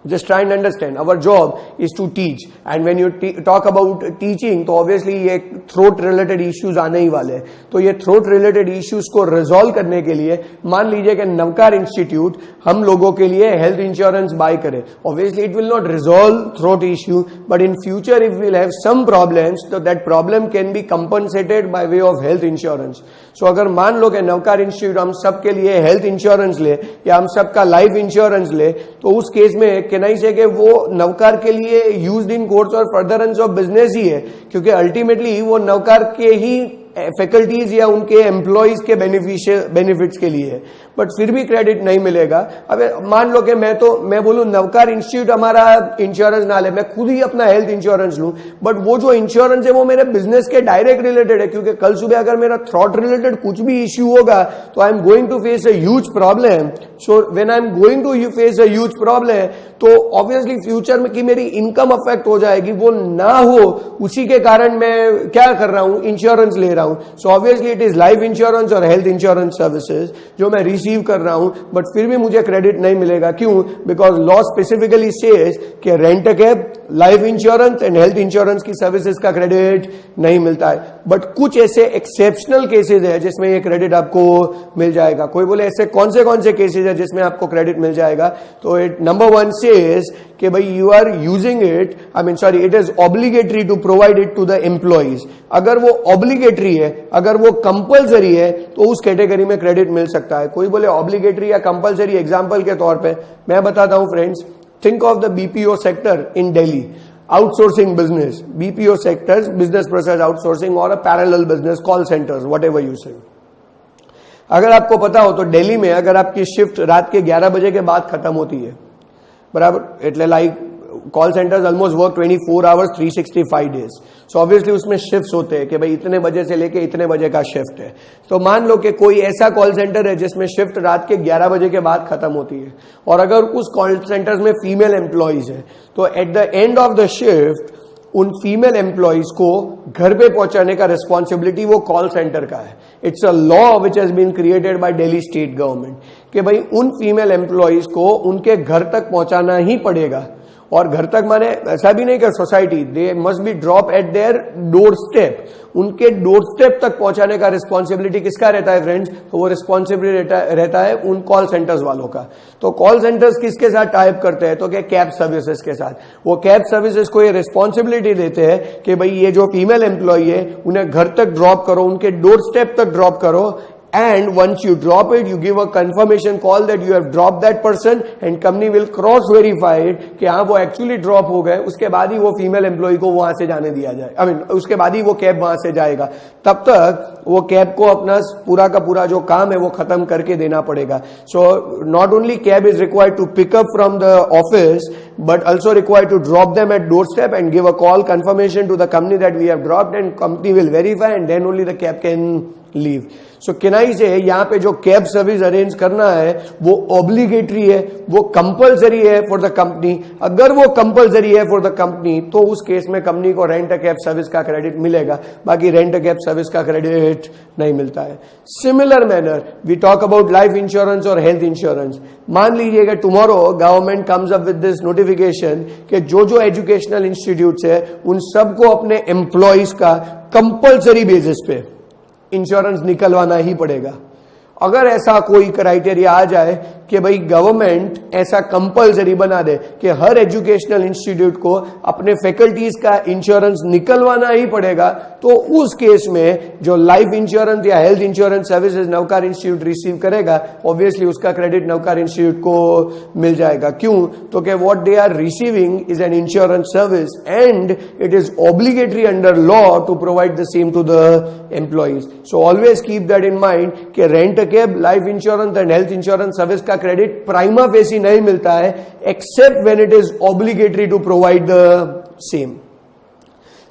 Speaker 1: Just try and understand, our job is to teach, and when you talk about teaching, तो obviously ये throat related issues आने ही वाले हैं। तो ये throat related issues को resolve करने के लिए मान लीजिए कि नवकार इंस्टीट्यूट हम लोगों के लिए हेल्थ इंश्योरेंस बाय करे। Obviously it will not resolve throat issue, but in future if we'll have some problems, so that problem can be compensated by way of health insurance. So अगर मान लो कि नवकार इंस्टीट्यूट हम सबके लिए हेल्थ इंश्योरेंस ले या हम सबका लाइफ इंश्योरेंस ले, तो उस केस में कैन आई से कि वो नवकार के लिए यूज्ड इन कोर्स और फर्दरेंस ऑफ बिजनेस ही है, क्योंकि अल्टीमेटली वो नवकार के ही फैकल्टीज या उनके एम्प्लॉइज के बेनिफिट्स के लिए है, बट फिर भी क्रेडिट नहीं मिलेगा। अब मान लो कि मैं बोलूं नवकार इंस्टीट्यूट हमारा इंश्योरेंस ना ले, मैं खुद ही अपना हेल्थ इंश्योरेंस लूं, बट वो जो इंश्योरेंस है वो मेरे बिजनेस के डायरेक्ट रिलेटेड है, क्योंकि कल सुबह अगर मेरा थ्रॉट रिलेटेड कुछ भी इश्यू होगा तो I am going to face a huge problem. So when I am going to face a huge problem, तो ऑब्वियसली फ्यूचर में कि मेरी इनकम अफेक्ट हो जाएगी, वो ना हो उसी के कारण मैं क्या कर रहा हूं, इंश्योरेंस ले रहा हूं। So obviously it is life insurance और हेल्थ इंश्योरेंस सर्विसेज जो मैं रिसीव कर रहा हूं, बट फिर भी मुझे क्रेडिट नहीं मिलेगा। क्यों? बिकॉज लॉ स्पेसिफिकली सेज कि rent cab, life insurance and health insurance की सर्विसेज का क्रेडिट नहीं मिलता है। बट कुछ ऐसे एक्सेप्शनल केसेज है जिसमें ये क्रेडिट आपको मिल जाएगा। कोई बोले ऐसे कौन से केसेज है जिसमें आपको क्रेडिट मिल जाएगा? तो इट नंबर 1 सेज कि भाई you are using it, it is obligatory to provide it to the employees. अगर वो ऑब्लिगेटरी है, अगर वो कंपल्सरी है, तो उस कैटेगरी में क्रेडिट मिल सकता है। कोई बोले ऑब्लिगेटरी या कंपल्सरी, एग्जांपल के तौर पे मैं बताता हूं friends, think of the BPO sector in Delhi. outsourcing business, BPO sectors, business process outsourcing or a parallel business, call centers, whatever you say. अगर आपको पता हो तो दिल्ली में अगर आपकी शिफ्ट रात के 11 बजे के बाद खत्म होती है, बराबर, એટલે like call centres almost work 24 hours 365 days. So obviously उसमें शिफ्ट्स होते हैं कि भाई इतने बजे से लेके इतने बजे का शिफ्ट है. तो मान लो कि कोई ऐसा कॉल सेंटर है जिसमें शिफ्ट रात के 11 बजे के बाद खत्म होती है और अगर उस कॉल सेंटर्स में फीमेल एम्प्लॉइज है तो at the end of the shift उन फीमेल एम्प्लॉइज को घर पे पहुंचाने का रिस्पॉन्सिबिलिटी वो कॉल सेंटर का है. It's a law which has been created by Delhi state government कि भाई उन फीमेल एम्प्लॉइज को उनके घर तक पहुंचाना ही पड़ेगा. और घर तक माने ऐसा भी नहीं कि society, they must be drop eight their door step. उनके डोर स्टेप तक पहुंचाने का रिस्पॉन्सिबिलिटी किसका रहता है फ्रेंड्स? तो वो रिस्पॉन्सिबिलिटी रहता है उन कॉल सेंटर्स वालों का. तो कॉल सेंटर्स किसके साथ टाइप करते हैं? तो क्या कैब सर्विसेज के साथ. वो कैब सर्विसेज को ये रिस्पॉन्सिबिलिटी देते हैं कि भाई ये जो फीमेल एम्प्लॉय है उन्हें घर तक ड्रॉप करो, उनके डोर स्टेप तक ड्रॉप करो. And once you drop it, you give a confirmation call that you have dropped that person and company will cross verify it कि हाँ वो actually drop हो गए. उसके बाद ही वो female employee को वहां से जाने दिया जाए. उसके बाद ही वो कैब वहां से जाएगा. तब तक वो कैब को अपना पूरा का पूरा जो काम है वो खत्म करके देना पड़ेगा. So not only cab is required to pick up from the office but also required to drop them at doorstep and give a call confirmation to the company that we have dropped and company will verify and then only the cab can leave. So केनाई से यहाँ पे जो कैब सर्विस अरेंज करना है वो ऑब्लिगेटरी है, वो कंपलसरी है फॉर द कंपनी. अगर वो कंपलसरी है फॉर द कंपनी तो उस केस में कंपनी को रेंट अ कैब सर्विस का क्रेडिट मिलेगा, बाकी रेंट अ कैब सर्विस का क्रेडिट नहीं मिलता है. Similar manner we talk about life insurance और हेल्थ इंश्योरेंस. मान लीजिएगा tomorrow government comes up with this notification कि जो एजुकेशनल इंस्टीट्यूट्स है उन सबको अपने एम्प्लॉइज का कंपलसरी बेसिस पे इंश्योरेंस निकलवाना ही पड़ेगा. अगर ऐसा कोई क्राइटेरिया आ जाए कि भाई गवर्नमेंट ऐसा कंपलसरी बना दे कि हर एजुकेशनल इंस्टीट्यूट को अपने फैकल्टीज का इंश्योरेंस निकलवाना ही पड़ेगा, तो उस केस में जो लाइफ इंश्योरेंस या health insurance services Navkar institute receive करेगा ऑब्वियसली उसका क्रेडिट नवकार इंस्टीट्यूट को मिल जाएगा. क्यों? तो कि what they are receiving is an insurance service and it is obligatory under law to provide the same to the employees. So always keep that in mind कि rent cab, life insurance and health insurance service का क्रेडिट प्राइमा फेसी नहीं मिलता है except when it is obligatory to provide the same.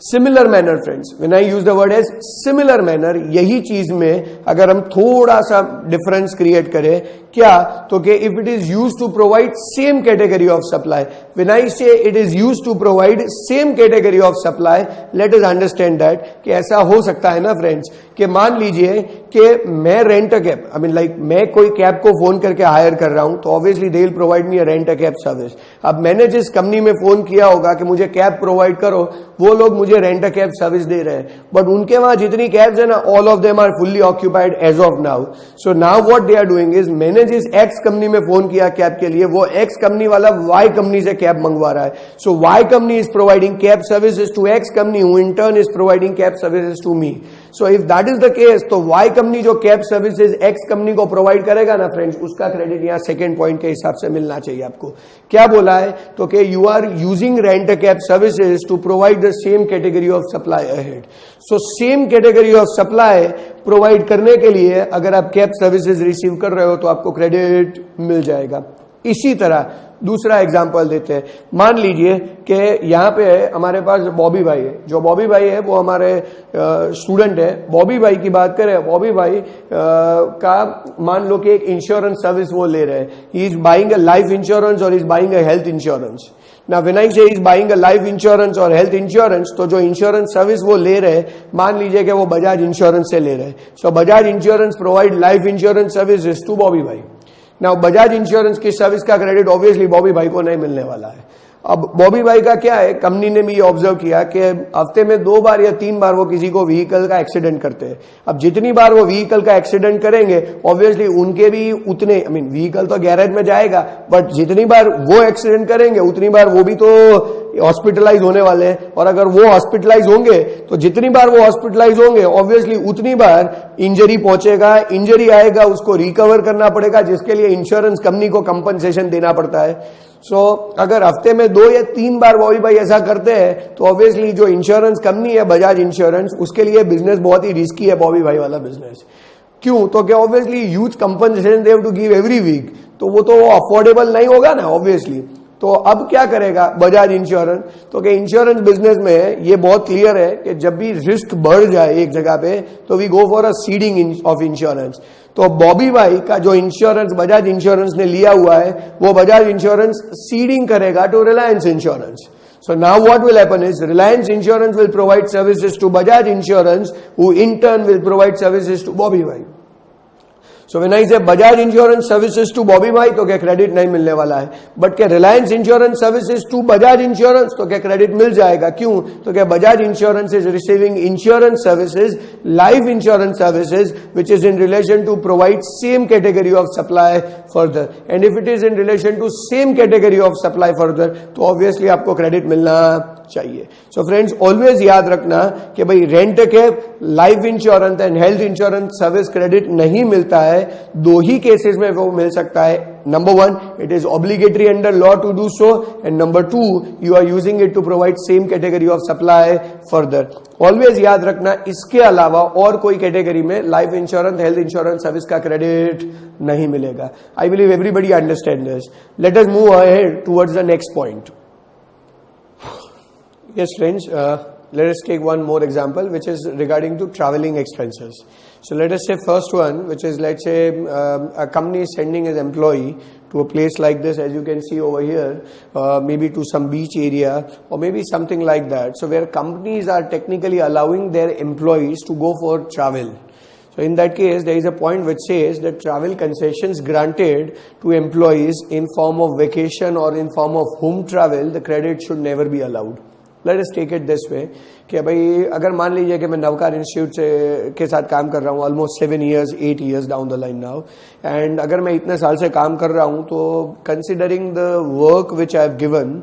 Speaker 1: Similar manner friends, when I use the word as similar manner, यही चीज में अगर हम थोड़ा सा डिफरेंस क्रिएट करें क्या, तो कि if it is use to provide same category of supply, when I say it is use to provide same category of supply, let us understand that कि ऐसा हो सकता है ना फ्रेंड्स कि मान लीजिए कि मैं रेंट अ कैब, लाइक मैं कोई कैब को फोन करके हायर कर रहा हूं तो obviously they will provide me a rent a cab service. अब मैंने जिस कंपनी में फोन किया होगा कि मुझे कैब प्रोवाइड करो, वो लोग मुझे रेंट अ कैब सर्विस दे रहे हैं, बट उनके वहां जितनी कैब्स है ना all of them are fully occupied as of now. So now what they are doing is, मैंने जिस एक्स कंपनी में फोन किया कैब के लिए वो एक्स कंपनी वाला वाई कंपनी से कैब मंगवा रहा है. So Y company is providing cab services to X company who in turn is providing cab services to me. So if that is the case तो वाई कंपनी जो कैब सर्विसेज एक्स कंपनी को प्रोवाइड करेगा ना फ्रेंड्स, उसका क्रेडिट यहां सेकंड पॉइंट के हिसाब से मिलना चाहिए आपको. क्या बोला है? तो कि you are using rent a cab services to provide the same category of supply ahead. So same category of supply provide करने के लिए अगर आप कैब सर्विसेज रिसीव कर रहे हो तो आपको क्रेडिट मिल जाएगा. इसी तरह दूसरा एग्जांपल देते हैं. मान लीजिए कि यहाँ पे हमारे पास बॉबी भाई है. जो बॉबी भाई है वो हमारे स्टूडेंट है. बॉबी भाई की बात करें, बॉबी भाई का मान लो कि एक इंश्योरेंस सर्विस वो ले रहे हैं. He is buying a life insurance और is buying a health insurance. Now when I say is buying a life insurance or health insurance, तो जो इंश्योरेंस सर्विस वो ले रहे हैं, मान लीजिए कि वो बजाज इंश्योरेंस से ले रहे हैं. So Bajaj insurance provide life insurance services to Bobby भाई. नाउ बजाज इंश्योरेंस की सर्विस का क्रेडिट ऑब्वियसली बॉबी भाई को नहीं मिलने वाला है. अब बॉबी भाई का क्या है, कंपनी ने भी ये ऑब्जर्व किया कि हफ्ते में 2 बार या 3 बार वो किसी को व्हीकल का एक्सीडेंट करते हैं. अब जितनी बार वो व्हीकल का एक्सीडेंट करेंगे ऑब्वियसली उनके भी उतने, व्हीकल तो गैरेज में जाएगा, बट जितनी बार वो एक्सीडेंट करेंगे उतनी बार वो भी तो हॉस्पिटलाइज होने वाले हैं. और अगर वो हॉस्पिटलाइज होंगे तो जितनी बार वो हॉस्पिटलाइज होंगे ऑब्वियसली उतनी बार इंजरी पहुंचेगा, इंजरी आएगा, उसको रिकवर करना पड़ेगा, जिसके लिए इंश्योरेंस कंपनी को कंपनसेशन देना पड़ता है. सो अगर हफ्ते में 2 या 3 बार बॉबी भाई ऐसा करते हैं तो ऑब्वियसली जो इंश्योरेंस कंपनी है बजाज इंश्योरेंस, उसके लिए बिजनेस बहुत ही रिस्की है बॉबी भाई वाला बिजनेस। क्यों? तो क्या obviously huge compensation they have to give every week, तो वो तो अफोर्डेबल नहीं होगा ना ऑब्वियसली। तो अब क्या करेगा बजाज इंश्योरेंस? तो क्या इंश्योरेंस बिजनेस में ये बहुत क्लियर है कि जब भी रिस्क बढ़ जाए एक जगह पे तो we go for a ceding of insurance. तो बॉबी भाई का जो इंश्योरेंस बजाज इंश्योरेंस ने लिया हुआ है वो बजाज इंश्योरेंस सीडिंग करेगा to Reliance insurance. So now what will happen is Reliance Insurance will provide services to Bajaj Insurance, who in turn will provide services to Bobby Bhai. So when I say Bajaj Insurance services to Bobby Bhai, तो क्या क्रेडिट नहीं मिलने वाला है, बट क्या Reliance Insurance services to Bajaj Insurance, तो क्या क्रेडिट मिल जाएगा? क्यों? तो क्या Bajaj Insurance is receiving insurance services, life insurance services, which is in relation to provide same category of supply further. And if it is in relation to same category of supply further, तो obviously आपको क्रेडिट मिलना चाहिए। सो फ्रेंड्स ऑलवेज याद रखना कि भाई रेंट के life insurance and health insurance service credit नहीं मिलता है, 2 ही केसेस में वो मिल सकता है। Number 1, it is obligatory under law to do so, and number 2, you are using it to provide same category of supply further. Always याद रखना इसके अलावा और कोई कैटेगरी में life insurance health insurance service का क्रेडिट नहीं मिलेगा। I believe everybody understand this. Let us move ahead towards the next point. Yes, friends, let us take one more example, which is regarding to traveling expenses. So let us say first one, which is, let's say a company is sending its employee to a place like this, as you can see over here, maybe to some beach area or maybe something like that. So where companies are technically allowing their employees to go for travel. So in that case, there is a point which says that travel concessions granted to employees in form of vacation or in form of home travel, the credit should never be allowed. Let us take it this way कि भाई अगर मान लीजिए कि मैं नवकार इंस्टीट्यूट से के साथ काम कर रहा हूँ almost 7 years 8 years down the line now, and अगर मैं इतने साल से काम कर रहा हूँ तो considering the work which I have given,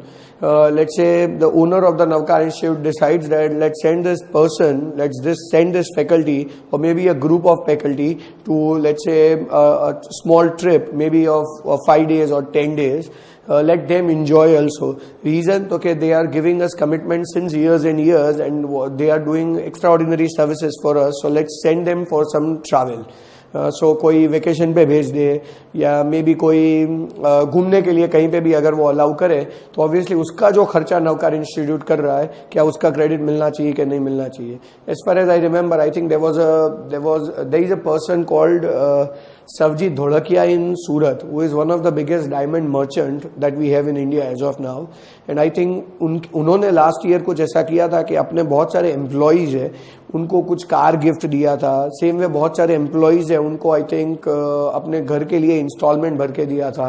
Speaker 1: let's say the owner of the Navkar Institute decides that let's send this person, send this faculty or maybe a group of faculty to, let's say a small trip maybe of 5 days or 10 days. Let them enjoy also. Reason, okay, they are giving us commitment since years and years and they are doing extraordinary services for us, so let's send them for some travel. सो कोई वेकेशन पे भेज दे या मे बी कोई घूमने के लिए कहीं पे भी अगर वो अलाउ करे तो ऑब्वियसली उसका जो खर्चा नवकार इंस्टीट्यूट कर रहा है क्या उसका क्रेडिट मिलना चाहिए कि नहीं मिलना चाहिए। As far as I remember, I think there is a person called Savjit Dhodakia in Surat, who is one of the biggest diamond merchant that we have in India as of now. And I think उन्होंने लास्ट ईयर कुछ ऐसा किया था कि अपने बहुत सारे एम्प्लॉइज है उनको कुछ कार गिफ्ट दिया था। सेम वे बहुत सारे एम्प्लॉइज है उनको आई थिंक अपने घर के लिए इंस्टॉलमेंट भर के दिया था।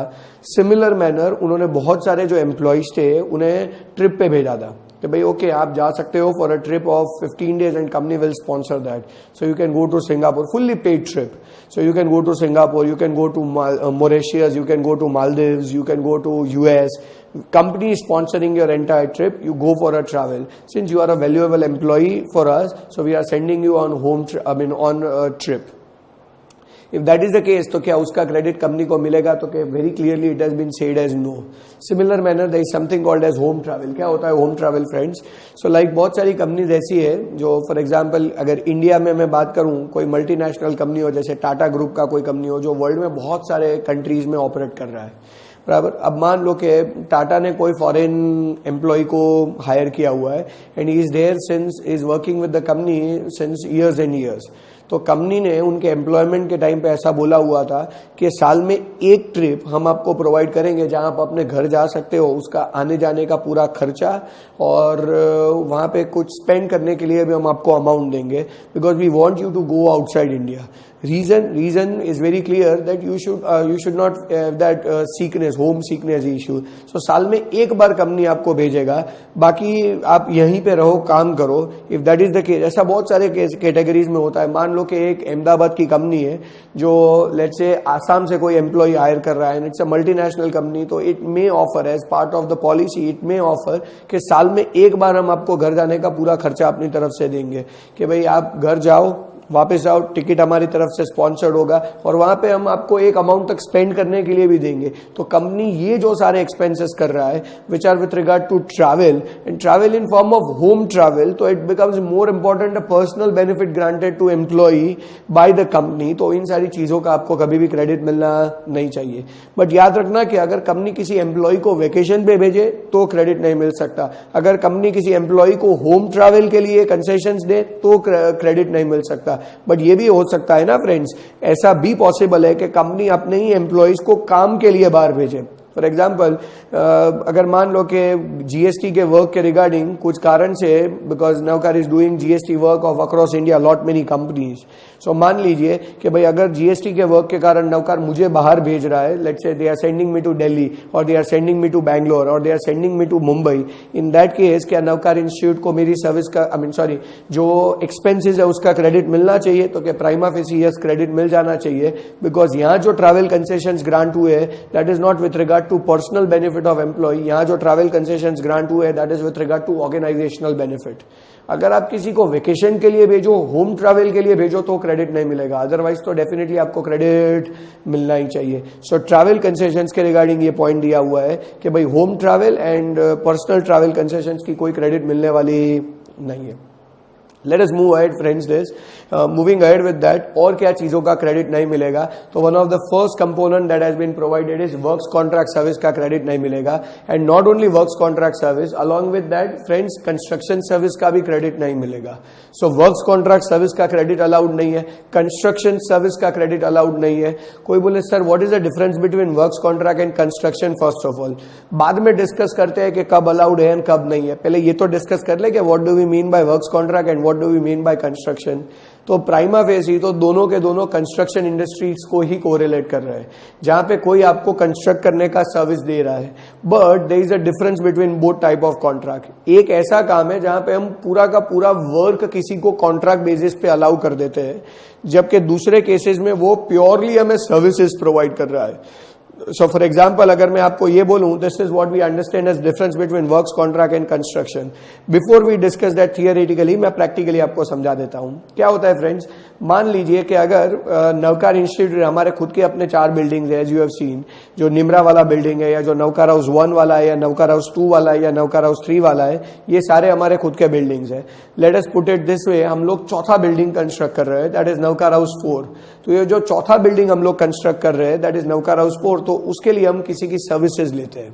Speaker 1: सिमिलर मैनर उन्होंने बहुत सारे जो एम्प्लॉइज थे उन्हें ट्रिप पे भेजा था कि भाई ओके आप जा सकते हो for a trip of 15 days and company will sponsor that, so you can go to Singapore, fully paid trip. So you can go to Singapore, you can go to Mauritius, you can go to Maldives, you can go to US. Company is sponsoring your entire trip. You go for a travel. Since you are a valuable employee for us, so we are sending you on on a trip. If that is the case, तो क्या उसका क्रेडिट कंपनी को मिलेगा? तो क्या very clearly it has been said as no. Similar manner there is something called as home travel. क्या होता है home travel friends? So like बहुत सारी कंपनीज ऐसी है जो फॉर एग्जांपल अगर इंडिया में मैं बात करूं कोई मल्टीनेशनल कंपनी हो जैसे टाटा ग्रुप का कोई कंपनी हो जो वर्ल्ड में बहुत सारे कंट्रीज में ऑपरेट कर रहा है, बराबर। अब मान लो कि टाटा ने कोई फॉरेन एम्प्लॉय को हायर किया हुआ है and he is there since is working with the company since years and years. तो कंपनी ने उनके एम्प्लॉयमेंट के टाइम पे ऐसा बोला हुआ था कि साल में एक ट्रिप हम आपको प्रोवाइड करेंगे जहां आप अपने घर जा सकते हो, उसका आने जाने का पूरा खर्चा और वहां पे कुछ स्पेंड करने के लिए भी हम आपको अमाउंट देंगे, because we want you to go outside India. reason is very clear that you should not have that sickness, home sickness issue. So साल में एक बार कंपनी आपको भेजेगा, बाकी आप यहीं पे रहो, काम करो। If that is the case, ऐसा बहुत सारे कैटेगरीज में होता है। मान लो कि एक अहमदाबाद की कंपनी है जो लेट्स से आसाम से कोई एम्प्लॉय हायर कर रहा है, इट्स अ मल्टीनेशनल कंपनी, तो it may offer as part of the policy, it may offer कि साल में एक बार हम आपको घर जाने का पूरा खर्चा अपनी तरफ से देंगे कि भाई आप घर जाओ, वापस आओ, टिकट हमारी तरफ से स्पॉन्सर्ड होगा और वहां पे हम आपको एक अमाउंट तक स्पेंड करने के लिए भी देंगे। तो कंपनी ये जो सारे एक्सपेंसेस कर रहा है which are with regard to travel and travel in form of home travel, तो it becomes more important a personal benefit granted to employee by the company. तो इन सारी चीजों का आपको कभी भी क्रेडिट मिलना नहीं चाहिए। बट याद रखना कि अगर कंपनी किसी एम्प्लॉय को वेकेशन पे भेजे तो क्रेडिट नहीं मिल सकता। अगर कंपनी किसी एम्प्लॉय को होम ट्रैवल के लिए कंसेशंस दे तो क्रेडिट नहीं मिल सकता। बट ये भी हो सकता है ना फ्रेंड्स, ऐसा भी पॉसिबल है कि कंपनी अपने ही एम्प्लॉयज को काम के लिए बाहर भेजे। फॉर एग्जाम्पल अगर मान लो कि जीएसटी के वर्क के रिगार्डिंग कुछ कारण से, because Navkar is doing GST work of across India lot many companies, so मान लीजिए कि भाई अगर जीएसटी के वर्क के कारण नवकार मुझे बाहर भेज रहा है, let's say they are sending me to Delhi और they are sending me to Bangalore और they are sending me to Mumbai, in that case क्या नवकार इंस्टीट्यूट को मेरी सर्विस का जो एक्सपेंसेस है उसका क्रेडिट मिलना चाहिए? तो क्या प्राइमा फेसी यस क्रेडिट मिल जाना चाहिए, बिकॉज यहाँ जो ट्रैवल कंसेशंस ग्रांट हुए that is not with regard to personal benefit of employ. यहाँ जो ट्रैवल कंसेशंस ग्रांट हुए that is with regard to organisational benefit. अगर आप किसी को वेकेशन के लिए भेजो, होम ट्रैवल के लिए भेजो तो क्रेडिट नहीं मिलेगा, अदरवाइज तो डेफिनेटली आपको क्रेडिट मिलना ही चाहिए। सो ट्रैवल कंसेशंस के रिगार्डिंग ये पॉइंट दिया हुआ है कि भाई home travel and personal travel concessions की कोई क्रेडिट मिलने वाली नहीं है। Let us move ahead friends this moving ahead with that, और क्या चीजों का क्रेडिट नहीं मिलेगा? तो one of the first component that has been provided is works contract service का क्रेडिट नहीं मिलेगा। and not only works contract service, along with that friends construction service का भी क्रेडिट नहीं मिलेगा। so works contract service का क्रेडिट अलाउड नहीं है, construction service का क्रेडिट अलाउड नहीं है। कोई बोले sir what is the difference between works contract and construction? first of all बाद में डिस्कस करते हैं कि कब अलाउड है एंड कब नहीं है, पहले ये तो डिस्कस कर ले कि what do we mean by works contract and what do we mean by construction। तो प्राइमा फेसी तो दोनों के दोनों कंस्ट्रक्शन इंडस्ट्रीज को ही कोरिलेट कर रहे हैं, जहां पे कोई आपको कंस्ट्रक्ट करने का सर्विस दे रहा है। But there is a difference between both type of contract. एक ऐसा काम है जहां पे हम पूरा का पूरा वर्क किसी को कॉन्ट्रैक्ट बेसिस पे अलाउ कर देते हैं, जबकि दूसरे केसेस में वो प्योरली हमें सर्विसेज प्रोवाइड कर रहा है। So for example, अगर मैं आपको ये बोलूं, this is what we understand as difference between works contract and construction. Before we discuss that theoretically, मैं practically आपको समझा देता हूं। क्या होता है फ्रेंड्स, मान लीजिए कि अगर नवकार इंस्टीट्यूट हमारे खुद के अपने 4 बिल्डिंग्स है, एज यू हैव सीन, जो निमरा वाला बिल्डिंग है या जो नवकार हाउस 1 वाला है या नवकार हाउस 2 वाला है या नवकार हाउस 3 वाला है, ये सारे हमारे खुद के बिल्डिंग्स है। Let us put it this way, हम लोग चौथा बिल्डिंग कंस्ट्रक्ट कर रहे हैं, दैट इज नवकार हाउस 4। तो ये जो चौथा बिल्डिंग हम लोग कंस्ट्रक्ट कर रहे हैं दैट इज नवकार हाउस 4, तो उसके लिए हम किसी की सर्विसेज लेते हैं।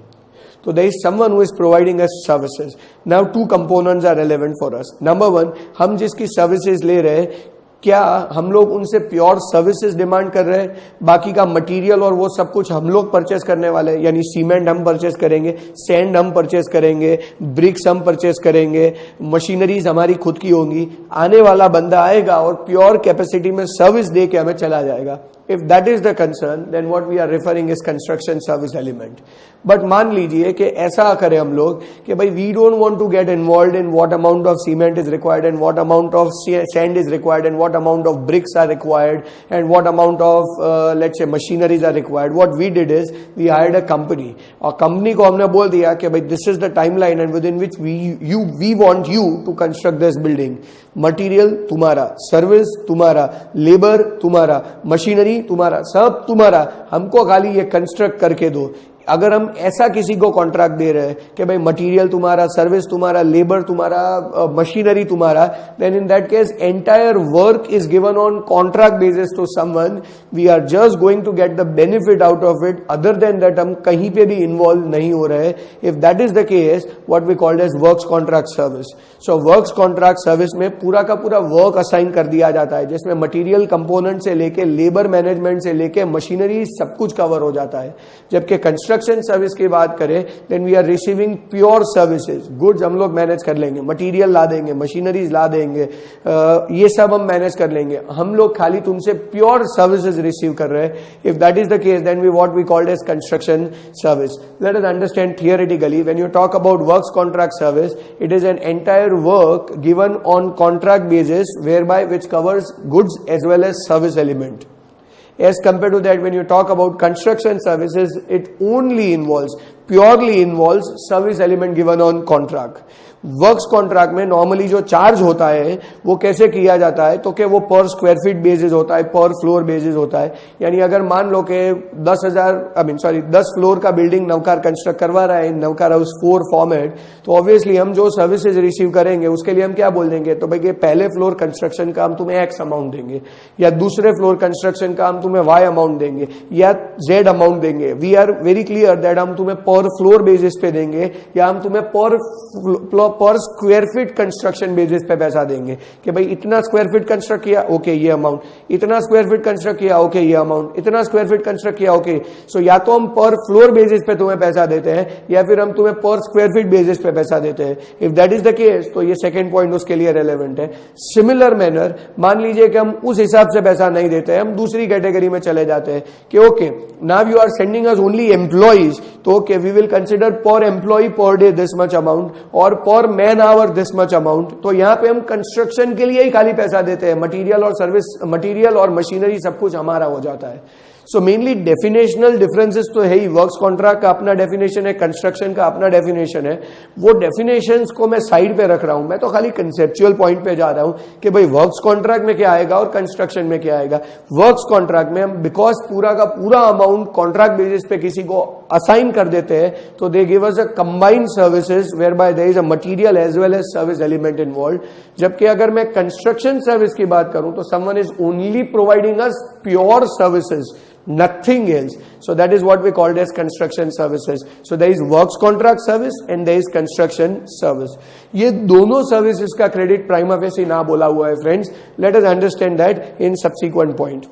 Speaker 1: तो there is someone who is providing us services. Now 2 components are relevant for us. Number 1, हम जिसकी सर्विसेज ले रहे हैं क्या हम लोग उनसे प्योर सर्विसेज डिमांड कर रहे हैं, बाकी का मटेरियल और वो सब कुछ हम लोग परचेस करने वाले हैं, यानी सीमेंट हम परचेस करेंगे, सैंड हम परचेस करेंगे, ब्रिक्स हम परचेस करेंगे, मशीनरीज हमारी खुद की होंगी। आने वाला बंदा आएगा और प्योर कैपेसिटी में सर्विस दे के हमें चला जाएगा। If that is the concern, then what we are referring is construction service element. But मान लीजिए कि ऐसा करें हम लोग कि भाई we don't want to get involved in what amount of cement is required and what amount of sand is required and what amount of bricks are required and what amount of let's say machineries are required. What we did is we hired a company और कंपनी को हमने बोल दिया कि भाई this is the timeline and within which we want you to construct this building. Material तुम्हारा, सर्विस तुम्हारा, लेबर तुम्हारा, मशीनरी तुम्हारा, सब तुम्हारा, हमको खाली ये कंस्ट्रक्ट करके दो। अगर हम ऐसा किसी को कॉन्ट्रैक्ट दे रहे हैं कि भाई मटेरियल तुम्हारा, सर्विस तुम्हारा, लेबर तुम्हारा, मशीनरी तुम्हारा, then in that case entire work is given on contract basis to someone, we are just going to get the benefit out of it, other than that हम कहीं पे भी इन्वॉल्व नहीं हो रहे। If that is the case, what we called as works contract service. So works contract service में पूरा का पूरा वर्क असाइन कर दिया जाता है, जिसमें मटीरियल कंपोनेंट से लेके लेबर मैनेजमेंट से लेके मशीनरी सब कुछ कवर हो जाता है। जबकि कंस्ट्रक्शन सर्विस की बात करें, then we are receiving pure services, goods हम लोग मैनेज कर लेंगे, मटेरियल ला देंगे, मशीनरीज ला देंगे, ये सब हम मैनेज कर लेंगे, हम लोग खाली तुमसे प्योर सर्विसेज रिसीव कर रहे हैं। If that is the case, then we what we called as construction service. Let us understand theoretically, when you talk about works contract service, it is an entire work given on contract basis whereby which covers goods as well as service element. As compared to that, when you talk about construction services, it only involves, purely involves service element given on contract. Works contract में नॉर्मली जो चार्ज होता है वो कैसे किया जाता है, तो कि वो पर स्क्वायर फीट बेसिस होता है, पर फ्लोर बेसिस होता है। यानी अगर मान लो कि 10 फ्लोर का बिल्डिंग नवकार कंस्ट्रक्ट करवा रहा है, नवकार हाउस 4 फॉर्मेट, तो ऑब्वियसली हम जो सर्विसेज रिसीव करेंगे उसके लिए हम क्या बोल देंगे, तो भाई पहले फ्लोर कंस्ट्रक्शन का हम तुम्हें एक्स अमाउंट देंगे, या दूसरे फ्लोर कंस्ट्रक्शन का हम तुम्हें वाई अमाउंट देंगे, या जेड अमाउंट देंगे। We are very clear that हम तुम्हें पर फ्लोर बेसिस पे देंगे, या हम तुम्हें पर स्क्वायर फीट कंस्ट्रक्शन बेसिस पे पैसा देंगे कि भाई इतना स्क्वायर फीट कंस्ट्रक्ट किया, ओके ये अमाउंट, इतना स्क्वायर फीट कंस्ट्रक्ट किया, ओके ये अमाउंट, इतना स्क्वायर फीट कंस्ट्रक्ट किया, ओके। सो या तो हम पर फ्लोर बेसिस पे तुम्हें पैसा देते हैं, या फिर हम तुम्हें पर स्क्वायर फीट बेसिस पे पैसा देते हैं। If that is the case, तो ये सेकंड पॉइंट उसके लिए रेलेवेंट है। सिमिलर मैनर, मान लीजिए कि हम उस हिसाब से पैसा नहीं देते हैं, हम दूसरी कैटेगरी में चले जाते हैं कि okay now you are sending us only employees, तो okay we will consider per employ per day this much amount और per man hour this much amount. तो यहां पे हम कंस्ट्रक्शन के लिए ही खाली पैसा देते हैं, मटेरियल और सर्विस, मटेरियल और मशीनरी सब कुछ हमारा हो जाता है। सो मेनली डेफिनेशनल डिफरेंसेस तो है ही, वर्क्स कॉन्ट्रैक्ट का अपना डेफिनेशन है, कंस्ट्रक्शन का अपना डेफिनेशन है। वो डेफिनेशंस को मैं साइड पे रख रहा हूं, मैं तो खाली कंसेप्चुअल पॉइंट पे जा रहा हूं कि भाई वर्क्स कॉन्ट्रैक्ट में क्या आएगा और कंस्ट्रक्शन में क्या आएगा। वर्क्स कॉन्ट्रैक्ट में हम बिकॉज पूरा का पूरा अमाउंट कॉन्ट्रैक्ट बेसिस पे किसी को असाइन कर देते हैं, तो they give us a combined services whereby there is a material as well as service element involve. जबकि अगर मैं कंस्ट्रक्शन सर्विस की बात करूं तो someone is only providing us pure services, nothing else. So that is what we called as construction services. So there is works contract service and there is construction service. ये दोनों services का credit prima facie ना बोला हुआ है friends. Let us understand that in subsequent point.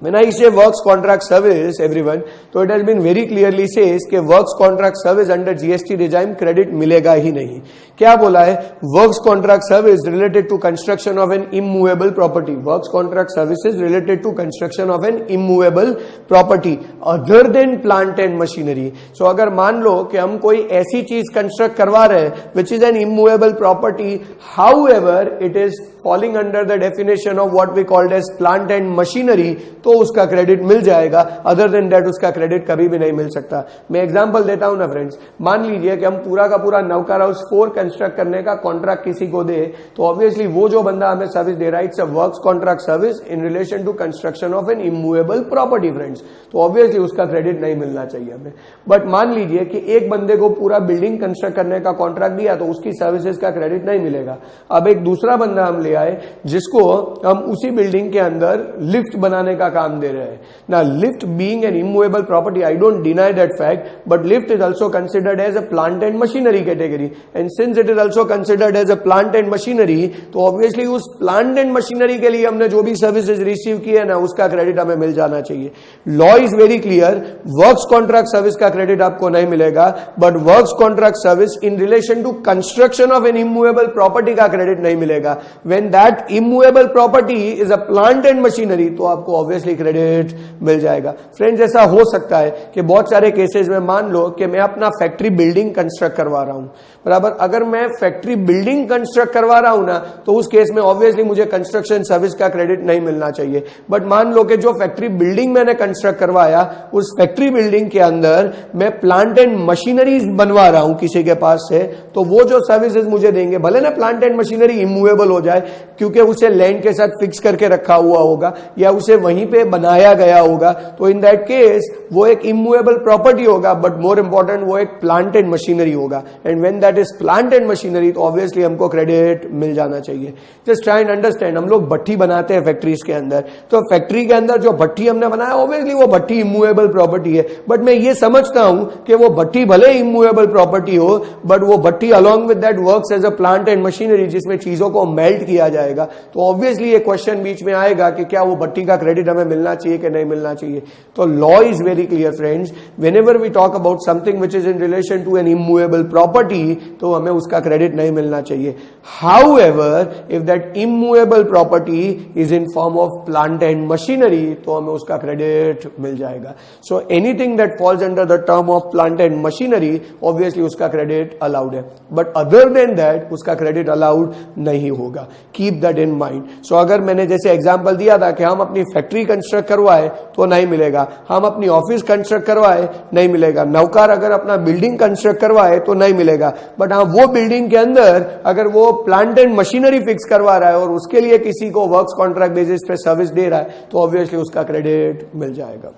Speaker 1: When I say works contract service, everyone, तो it has been very clearly says कि works contract service under GST regime credit मिलेगा ही नहीं। क्या बोला है? Works contract service related to construction of an immovable property. Works contract services related to construction of an immovable property other than plant and machinery. So अगर मान लो कि हम कोई ऐसी चीज कंस्ट्रक्ट करवा रहे हैं which is an immovable property, however it is falling under the definition of what we called as plant and machinery, तो उसका क्रेडिट मिल जाएगा। अदर देन दैट उसका क्रेडिट कभी भी नहीं मिल सकता। मैं एग्जांपल देता हूं ना फ्रेंड्स, मान लीजिए कि हम पूरा का पूरा नवकार हाउस 4 कंस्ट्रक्ट करने का कॉन्ट्रैक्ट किसी को दे, तो ऑब्वियसली वो जो बंदा हमें सर्विस दे रहा है, it's a works contract service in relation to construction of an immovable property friends, तो ऑब्वियसली उसका क्रेडिट नहीं मिलना चाहिए हमें। बट मान लीजिए कि एक बंदे को पूरा बिल्डिंग कंस्ट्रक्ट करने का कॉन्ट्रैक्ट दिया, तो उसकी सर्विसेज का क्रेडिट नहीं मिलेगा। अब एक दूसरा बंदा हम ले आए जिसको हम उसी बिल्डिंग के अंदर लिफ्ट बनाने का काम दे रहे हैं। ना lift being an immovable property, I don't deny that fact, but lift is also considered as a plant and machinery category, and since it is also considered as a plant and machinery, तो ऑब्वियसली उस प्लांट एंड मशीनरी के लिए हमने जो भी सर्विसेज रिसीव की है ना, उसका क्रेडिट हमें मिल जाना चाहिए। Law is very clear, works contract service का क्रेडिट आपको नहीं मिलेगा, but works contract service in relation to construction of an immovable property का क्रेडिट नहीं मिलेगा। When that immovable property is a plant and machinery, तो आपको ऑब्वियसली क्रेडिट मिल जाएगा। फ्रेंड्स, ऐसा हो सकता है कि बहुत सारे केसेस में मान लो कि मैं अपना फैक्ट्री बिल्डिंग कंस्ट्रक्ट करवा रहा हूं, बराबर। अगर मैं फैक्ट्री बिल्डिंग कंस्ट्रक्ट करवा रहा हूं ना, तो उस केस में ऑब्वियसली मुझे कंस्ट्रक्शन सर्विस का क्रेडिट नहीं मिलना चाहिए। बट मान लो कि जो फैक्ट्री बिल्डिंग मैंने कंस्ट्रक्ट करवाया, उस फैक्ट्री बिल्डिंग के अंदर मैं प्लांट एंड मशीनरीज बनवा रहा हूं किसी के पास से, तो वो जो सर्विसेज मुझे देंगे, भले ना प्लांट एंड मशीनरी इमूवेबल हो जाए क्योंकि उसे लैंड के साथ फिक्स करके रखा हुआ होगा या उसे वहीं पे बनाया गया होगा, तो इन दैट केस वो एक इमूवेबल प्रॉपर्टी होगा, बट मोर इंपॉर्टेंट वो एक प्लांट एंड मशीनरी होगा। And when that is plant and machinery, तो ऑब्वियसली हमको क्रेडिट मिल जाना चाहिए। जस्ट ट्राई एंड अंडरस्टैंड, हम लोग भट्टी बनाते हैं फैक्ट्रीज के अंदर, तो फैक्ट्री के अंदर जो भट्टी हमने बनाया, ऑब्वियसली वो भट्टी इमूवेबल प्रॉपर्टी है, बट मैं ये समझता हूं कि वो भट्टी भले इमूवेबल प्रॉपर्टी हो, बट वो भट्टी along with that works as a plant and machinery, जिसमें चीजों को मेल्ट किया जाएगा। तो ऑब्वियसली ये क्वेश्चन बीच में आएगा कि क्या वो भट्टी का क्रेडिट हमें मिलना चाहिए कि नहीं मिलना चाहिए। तो law is very clear friends, whenever we talk about something which is in relation to an immovable property, तो हमें उसका क्रेडिट नहीं मिलना चाहिए। However if that immovable property is in form of plant and machinery, तो हमें उसका क्रेडिट मिल जाएगा। So anything that falls under the term of plant and machinery, obviously उसका क्रेडिट अलाउड है, बट अदर देन दैट उसका क्रेडिट अलाउड नहीं होगा। Keep that in mind. So अगर मैंने जैसे एग्जांपल दिया था कि हम अपनी फैक्ट्री कंस्ट्रक्ट करवाए तो नहीं मिलेगा, हम अपनी ऑफिस कंस्ट्रक्ट करवाए नहीं मिलेगा, नौकर अगर अपना बिल्डिंग कंस्ट्रक्ट करवाए तो नहीं मिलेगा. बट हाँ, वो बिल्डिंग के अंदर अगर वो प्लांट एंड मशीनरी फिक्स करवा रहा है और उसके लिए किसी को वर्क्स कॉन्ट्रैक्ट बेसिस पे सर्विस दे रहा है तो ऑब्वियसली उसका क्रेडिट मिल जाएगा.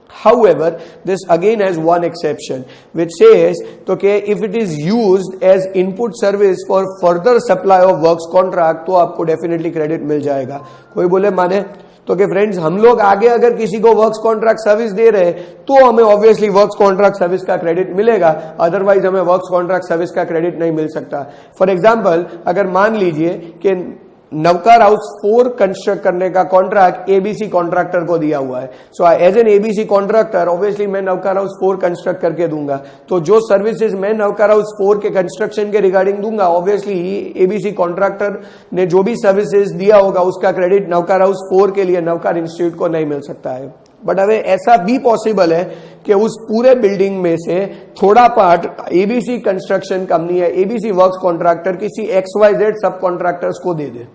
Speaker 1: However, this again has one exception, which says तो कि if it is used as input service for further supply of works contract तो आपको definitely credit मिल जाएगा. कोई बोले माने तो कि फ्रेंड्स हम लोग आगे अगर किसी को वर्क्स कॉन्ट्रैक्ट सर्विस दे रहे तो हमें ऑब्वियसली वर्क्स कॉन्ट्रैक्ट सर्विस का क्रेडिट मिलेगा, अदरवाइज हमें वर्क्स कॉन्ट्रैक्ट सर्विस का क्रेडिट नहीं मिल सकता. फॉर एग्जांपल, अगर मान लीजिए कि नवकार हाउस 4 कंस्ट्रक्ट करने का कॉन्ट्रैक्ट एबीसी कॉन्ट्रैक्टर को दिया हुआ है. So as an ABC contractor obviously मैं नवकार हाउस 4 कंस्ट्रक्ट करके दूंगा. तो जो सर्विसेज मैं नवकार हाउस 4 के कंस्ट्रक्शन के रिगार्डिंग दूंगा ऑब्वियसली एबीसी कॉन्ट्रैक्टर ने जो भी सर्विसेज दिया होगा उसका क्रेडिट नवकार हाउस 4 के लिए नवकार इंस्टीट्यूट को नहीं मिल सकता है. बट अगर ऐसा भी पॉसिबल है कि उस पूरे बिल्डिंग में से थोड़ा पार्ट एबीसी कंस्ट्रक्शन कंपनी है, एबीसी वर्क्स कॉन्ट्रैक्टर किसी XYZ सब कॉन्ट्रैक्टर्स को दे दे,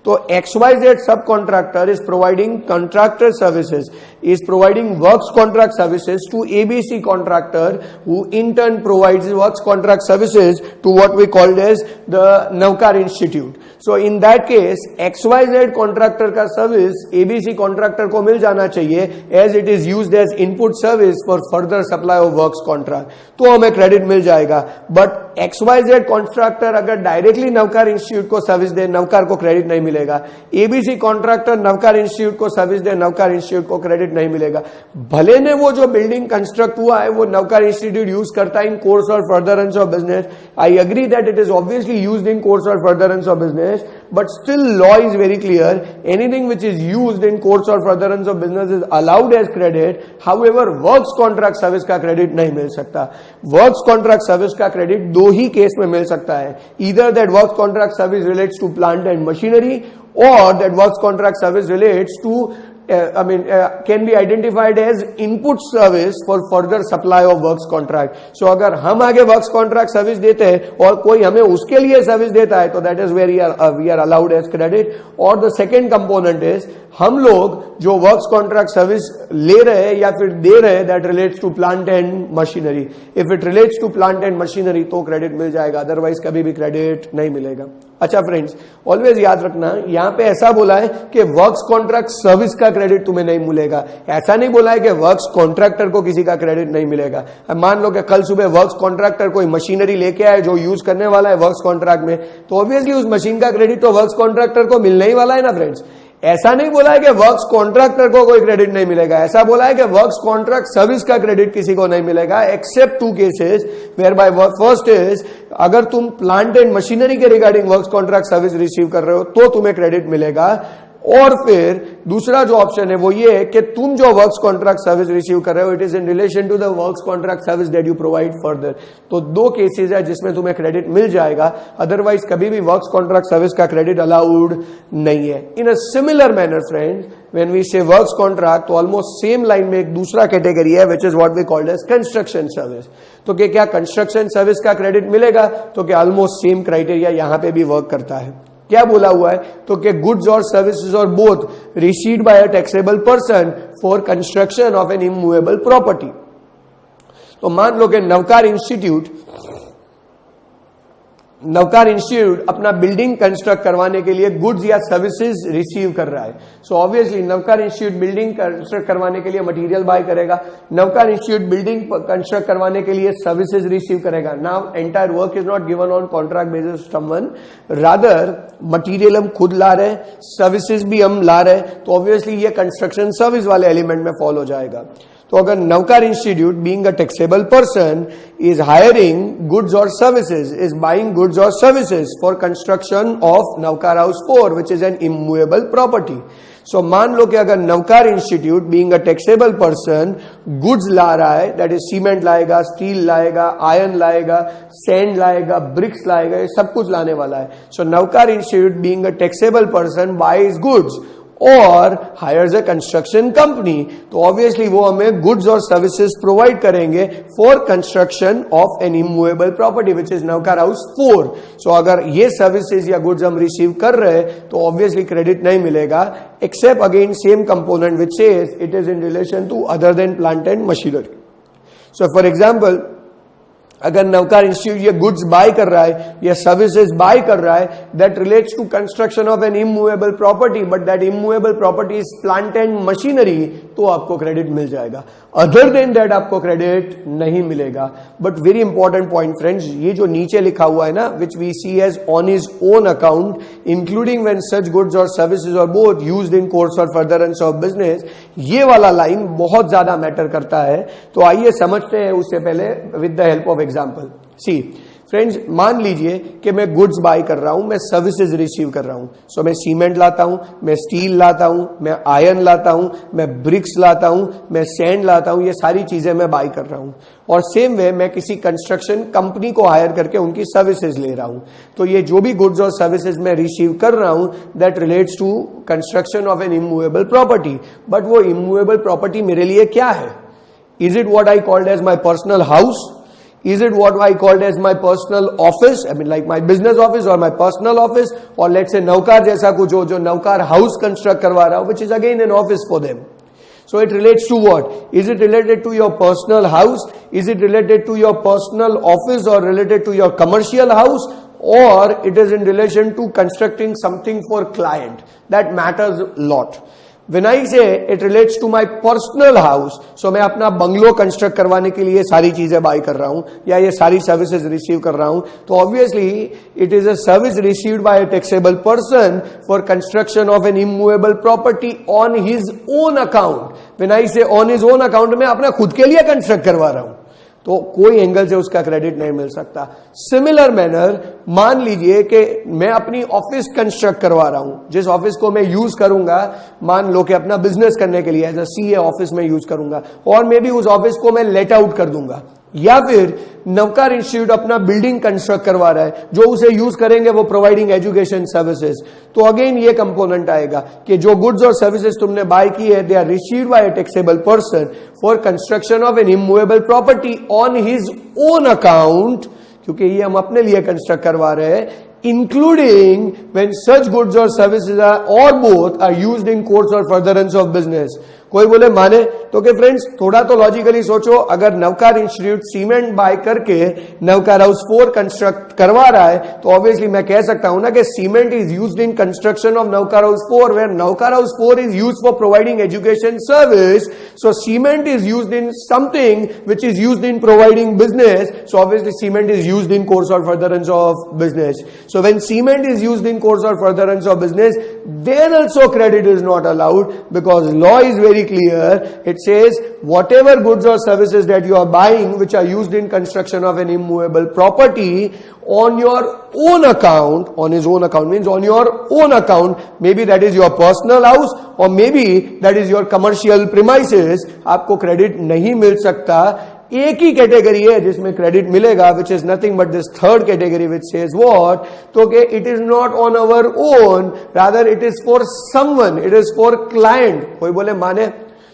Speaker 1: तो XYZ सब contractor is providing contractor services, is providing works contract services to ABC contractor who in turn provides works contract services to what we called as the Navkar Institute. So in that case XYZ contractor का service ABC contractor को मिल जाना चाहिए as it is used as input service for further supply of works contract, तो हमें क्रेडिट मिल जाएगा. बट XYZ कॉन्ट्रैक्टर अगर डायरेक्टली नवकार इंस्टीट्यूट को सर्विस दे नवकार को क्रेडिट नहीं मिलेगा, एबीसी कॉन्ट्रैक्टर नवकार इंस्टीट्यूट को सर्विस दे नवकार इंस्टीट्यूट को क्रेडिट नहीं मिलेगा. भले ने वो जो बिल्डिंग कंस्ट्रक्ट हुआ है वो नवकार इंस्टीट्यूट यूज करता है इन कोर्स और furtherance of business. I agree that it is obviously used in course और furtherance of business, but still law is very clear, anything which is used in course or furtherance of business is allowed as credit. However, works contract service का क्रेडिट नहीं मिल सकता. वर्क्स कॉन्ट्रैक्ट सर्विस का क्रेडिट दो ही केस में मिल सकता है, either that works contract service relates to plant and machinery or that works contract service relates to can be identified as input service for further supply of works contract. So अगर हम आगे works contract service देते हैं और कोई हमें उसके लिए सर्विस देता है तो that is where we are allowed as credit. और the second component is हम लोग जो वर्क्स कॉन्ट्रैक्ट सर्विस ले रहे हैं या फिर दे रहे हैं that relates to plant and machinery. If it relates to plant and machinery तो क्रेडिट मिल जाएगा, अदरवाइज कभी भी क्रेडिट नहीं मिलेगा. अच्छा फ्रेंड्स, ऑलवेज याद रखना यहां पे ऐसा बोला है कि वर्क्स कॉन्ट्रैक्ट सर्विस का क्रेडिट तुम्हें नहीं मिलेगा, ऐसा नहीं बोला है कि वर्क्स कॉन्ट्रैक्टर को किसी का क्रेडिट नहीं मिलेगा. अब मान लो कि कल सुबह वर्क्स कॉन्ट्रैक्टर कोई मशीनरी लेके आए जो यूज करने वाला है वर्क्स कॉन्ट्रैक्ट में, तो ऑब्वियसली उस मशीन का क्रेडिट तो वर्क्स कॉन्ट्रैक्टर को मिलने ही वाला है ना फ्रेंड्स. ऐसा नहीं बोला है कि वर्क्स कॉन्ट्रैक्टर को कोई क्रेडिट नहीं मिलेगा, ऐसा बोला है कि वर्क्स कॉन्ट्रैक्ट सर्विस का क्रेडिट किसी को नहीं मिलेगा except 2 cases whereby first is अगर तुम प्लांट एंड मशीनरी के regarding works contract service receive कर रहे हो तो तुम्हें क्रेडिट मिलेगा. और फिर दूसरा जो ऑप्शन है वो ये है कि तुम जो वर्क्स कॉन्ट्रैक्ट सर्विस रिसीव कर रहे हो it is in relation to the works contract service that you provide further. तो 2 केसेस है जिसमें तुम्हें क्रेडिट मिल जाएगा, अदरवाइज कभी भी वर्क्स कॉन्ट्रैक्ट सर्विस का क्रेडिट अलाउड नहीं है. In a similar manner friends, when we say works contract तो ऑलमोस्ट सेम लाइन में एक दूसरा कैटेगरी है which is what we called as construction service. तो क्या कंस्ट्रक्शन सर्विस का क्रेडिट मिलेगा? तो क्या ऑलमोस्ट सेम क्राइटेरिया यहां पे भी वर्क करता है. क्या बोला हुआ है? तो कि गुड्स और सर्विसेज और both received by a taxable person for construction of an immovable property. तो मान लो कि नवकार इंस्टीट्यूट अपना बिल्डिंग कंस्ट्रक्ट करवाने के लिए गुड्स या सर्विसेज रिसीव कर रहा है. So obviously Navkar institute building construct करवाने के लिए मटेरियल बाय करेगा, नवकार इंस्टीट्यूट बिल्डिंग कंस्ट्रक्ट करवाने के लिए सर्विसेज रिसीव करेगा. Now entire work is not given on contract basis someone, rather material हम खुद ला रहे हैं, सर्विसेज भी हम ला रहे हैं, तो ऑब्वियसली ये कंस्ट्रक्शन सर्विस वाले एलिमेंट में फॉलो हो जाएगा. तो अगर Navkar institute being a taxable person is hiring goods और सर्विसेज, इज बाइंग गुड्स और services for construction of Navkar house 4 which is an immovable property. So मान लो कि अगर Navkar institute being a taxable person goods ला रहा है, दैट इज सीमेंट लाएगा, स्टील लाएगा, आयरन लाएगा, सैंड लाएगा, ब्रिक्स लाएगा, ये सब कुछ लाने वाला है. So Navkar institute being a taxable person buys goods और हायर्स अ कंस्ट्रक्शन कंपनी, तो ऑब्वियसली वो हमें गुड्स और सर्विसेज प्रोवाइड करेंगे for construction of an immovable property which is Navkar house 4। So अगर ये सर्विसेज या गुड्स हम रिसीव कर रहे हैं तो ऑब्वियसली क्रेडिट नहीं मिलेगा, except again same component which says it is in relation to other than plant and machinery. So for example, अगर नवकार इंस्टीट्यूट ये गुड्स बाय कर रहा है या सर्विसेज बाय कर रहा है that relates to construction of an immovable property, but that immovable property is plant and machinery, तो आपको क्रेडिट मिल जाएगा। अदर देन दैट आपको क्रेडिट नहीं मिलेगा। But very important point friends, ये जो नीचे लिखा हुआ है ना, which we see as on his own account including when such goods और सर्विसेज और बोथ यूज्ड इन कोर्स और फर्दरेंस ऑफ बिजनेस, ये वाला लाइन बहुत ज्यादा मैटर करता है। तो आइए समझते हैं उससे पहले with the help of example. See friends, मान लीजिए कि मैं गुड्स बाय कर रहा हूं, मैं सर्विसेज रिसीव कर रहा हूं। सो मैं सीमेंट लाता हूं, मैं स्टील लाता हूं, मैं आयरन लाता हूं, मैं ब्रिक्स लाता हूं, मैं सैंड लाता हूं, ये सारी चीजें मैं बाय कर रहा हूं। और सेम वे मैं किसी कंस्ट्रक्शन कंपनी को हायर करके उनकी सर्विसेज ले रहा हूं। तो ये जो भी गुड्स और सर्विसेज मैं रिसीव कर रहा हूं that relates to construction of an immovable property. But वो इमूवेबल प्रॉपर्टी मेरे लिए क्या है? Is it what I called as my personal house? Is it what I called as my personal office? I mean like my business office or my personal office, or let's say Navkar जैसा कुछ जो Navkar house construct करवा रहा हो, which is again an office for them. So it relates to what? Is it related to your personal house? Is it related to your personal office or related to your commercial house? Or it is in relation to constructing something for client? That matters a lot. When I say it relates to my personal house, so मैं अपना बंगलो कंस्ट्रक्ट करवाने के लिए सारी चीजें बाय कर रहा हूं या ये सारी सर्विसेज रिसीव कर रहा हूं, तो obviously it is a service received by a taxable person for construction of an immovable property on his own account. When I से ऑन हिज ओन अकाउंट, मैं अपना खुद के लिए कंस्ट्रक्ट करवा रहा हूं, तो कोई एंगल से उसका क्रेडिट नहीं मिल सकता। सिमिलर मैनर, मान लीजिए कि मैं अपनी ऑफिस कंस्ट्रक्ट करवा रहा हूं, जिस ऑफिस को मैं यूज करूंगा, मान लो कि अपना बिजनेस करने के लिए एज अ सीए ऑफिस में यूज करूंगा, और मे बी उस ऑफिस को मैं लेट आउट कर दूंगा। या फिर नवकार इंस्टीट्यूट अपना बिल्डिंग कंस्ट्रक्ट करवा रहा है, जो उसे यूज करेंगे वो प्रोवाइडिंग एजुकेशन सर्विसेज, तो अगेन ये कंपोनेंट आएगा कि जो गुड्स और सर्विसेज तुमने बाय की है they are received by a taxable person for construction of an immovable property on his own account, क्योंकि ये हम अपने लिए कंस्ट्रक्ट करवा रहे हैं, including when such goods or services are or both are used in course or furtherance of business। कोई बोले माने तो कि फ्रेंड्स थोड़ा तो लॉजिकली सोचो, अगर नवकार इंस्टीट्यूट सीमेंट बाय करके नवकार हाउस 4 कंस्ट्रक्ट करवा रहा है, तो ऑब्वियसली मैं कह सकता हूं ना कि cement is used in construction of Navkar house 4, where Navkar house 4 is used for providing education service. So cement is used in something which is used in providing business, so obviously cement is used in course और furtherance of business. So when cement is used in course or furtherance of business, then also credit is not allowed, because law is very clear. It says whatever goods or services that you are buying which are used in construction of an immovable property on your own account, on his own account means on your own account, maybe that is your personal house or maybe that is your commercial premises, आपको क्रेडिट नहीं मिल सकता। एक ही कैटेगरी है जिसमें क्रेडिट मिलेगा, which is nothing but this third category which says what, तो कि it is not on our own, rather it is for someone, it is for client. कोई बोले माने